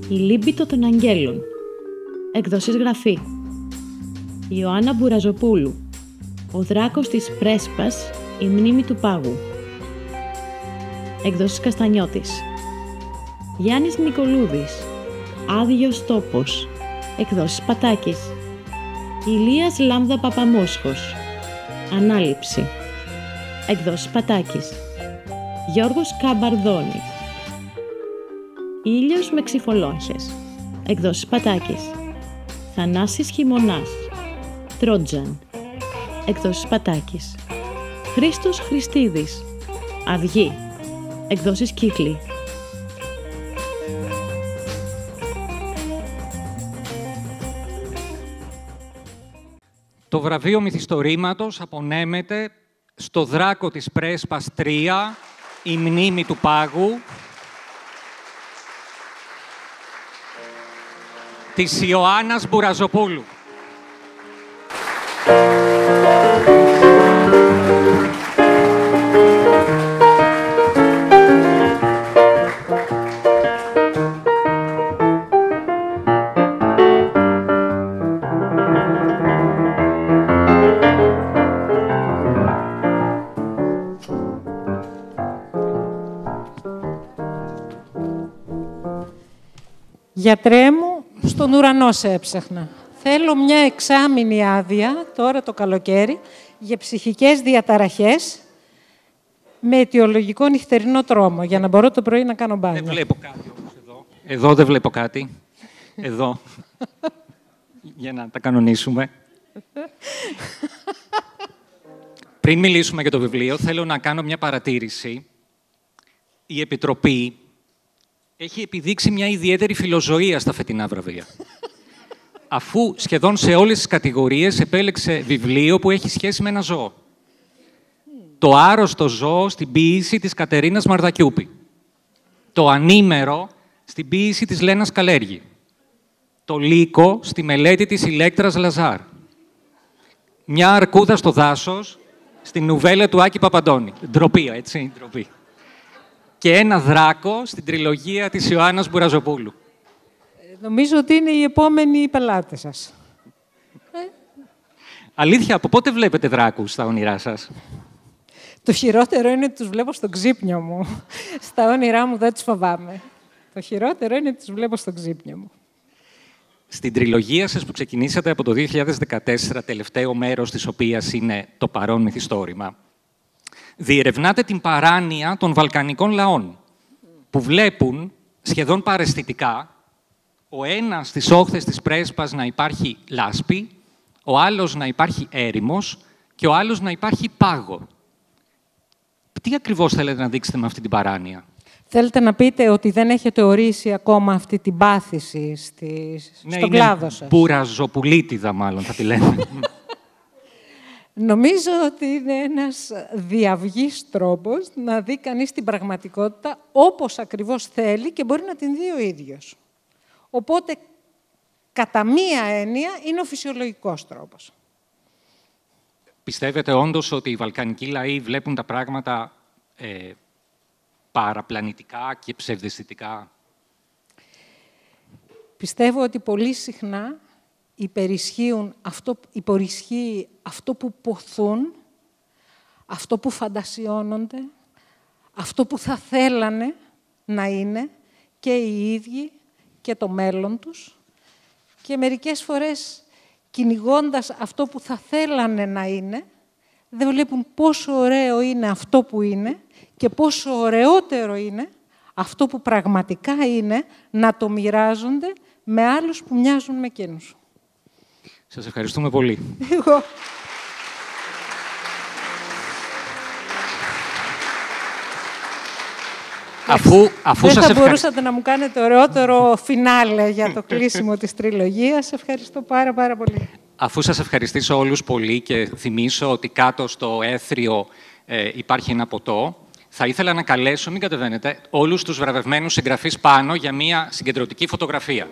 η Λίμπητο των Αγγέλων, εκδόσεις Γραφή. Ιωάννα Μπουραζοπούλου, ο δράκος της Πρέσπας, η μνήμη του πάγου, εκδόσεις Καστανιώτης. Γιάννης Νικολούδης, άδειος τόπος, εκδόσεις Πατάκης. Ηλίας Λάμδα Παπαμόσχος, ανάληψη, εκδόσεις Πατάκης. Γιώργος Καμπαρδώνης, ήλιος με ξυφολόγχες, εκδόσεις Πατάκης. Θανάσης Χειμωνάς, Τρότζαν, εκδόσεις Πατάκης. Χρήστος Χριστίδης, Αυγή, εκδόσεις Κύκλη. Το βραβείο μυθιστορήματος απονέμεται στο Δράκο της Πρέσπας 3, η μνήμη του πάγου, της Ιωάννας Μπουραζοπούλου. Γιατρέ μου, στον ουρανό σε έψαχνα. Θέλω μια εξάμηνη άδεια, τώρα το καλοκαίρι, για ψυχικές διαταραχές με αιτιολογικό νυχτερινό τρόμο, για να μπορώ το πρωί να κάνω μπάνιο. Δεν βλέπω κάτι όμως εδώ. Εδώ δεν βλέπω κάτι. Εδώ. Για να τα κανονίσουμε. Πριν μιλήσουμε για το βιβλίο, θέλω να κάνω μια παρατήρηση. Η Επιτροπή έχει επιδείξει μια ιδιαίτερη φιλοζωία στα φετινά βραβεία. Αφού σχεδόν σε όλες τις κατηγορίες επέλεξε βιβλίο που έχει σχέση με ένα ζώο. Το άρρωστο ζώο στην ποίηση της Κατερίνας Μαρδακιούπη. Το ανήμερο στην ποίηση της Λένας Καλέργη. Το λύκο στη μελέτη της Ηλέκτρας Λαζάρ. Μια αρκούδα στο δάσος στην νουβέλα του Άκη Παπαντώνη. Ντροπή, έτσι, ντροπή. Και ένα δράκο στην τριλογία της Ιωάννας Μπουραζοπούλου. Νομίζω ότι είναι οι επόμενοι πελάτες σας. Αλήθεια, από πότε βλέπετε δράκους στα όνειρά σας? Το χειρότερο είναι ότι τους βλέπω στο ξύπνιο μου. Στα όνειρά μου δεν τους φοβάμαι. Το χειρότερο είναι ότι τους βλέπω στο ξύπνιο μου. Στην τριλογία σας που ξεκινήσατε από το 2014, τελευταίο μέρος της οποίας είναι το παρόν μυθιστόρημα, διερευνάτε την παράνοια των βαλκανικών λαών, που βλέπουν σχεδόν παραισθητικά ο ένας στις όχθες της Πρέσπας να υπάρχει λάσπη, ο άλλος να υπάρχει έρημος και ο άλλος να υπάρχει πάγο. Τι ακριβώς θέλετε να δείξετε με αυτή την παράνοια? Θέλετε να πείτε ότι δεν έχετε ορίσει ακόμα αυτή την πάθηση στον κλάδο σας? Μπουραζοπουλίτιδα, μάλλον θα τη λένε. Νομίζω ότι είναι ένας διαυγής τρόπος να δει κανείς την πραγματικότητα όπως ακριβώς θέλει και μπορεί να την δει ο ίδιος. Οπότε, κατά μία έννοια, είναι ο φυσιολογικός τρόπος. Πιστεύετε όντως ότι οι βαλκανικοί λαοί βλέπουν τα πράγματα παραπλανητικά και ψευδαισθητικά? Πιστεύω ότι πολύ συχνά υπερισχύει αυτό που ποθούν, αυτό που φαντασιώνονται, αυτό που θα θέλανε να είναι και οι ίδιοι και το μέλλον τους. Και μερικές φορές, κυνηγώντας αυτό που θα θέλανε να είναι, δεν βλέπουν πόσο ωραίο είναι αυτό που είναι και πόσο ωραιότερο είναι αυτό που πραγματικά είναι να το μοιράζονται με άλλους που μοιάζουν με εκείνους. Σας ευχαριστούμε πολύ. Εγώ. Αφού δεν σας θα μπορούσατε να μου κάνετε ωραιότερο φινάλε για το κλείσιμο της τριλογίας. Ευχαριστώ πάρα πολύ. Αφού σας ευχαριστήσω όλους πολύ και θυμίσω ότι κάτω στο έθριο υπάρχει ένα ποτό, θα ήθελα να καλέσω, μην κατεβαίνετε, όλους τους βραβευμένους συγγραφείς πάνω για μια συγκεντρωτική φωτογραφία.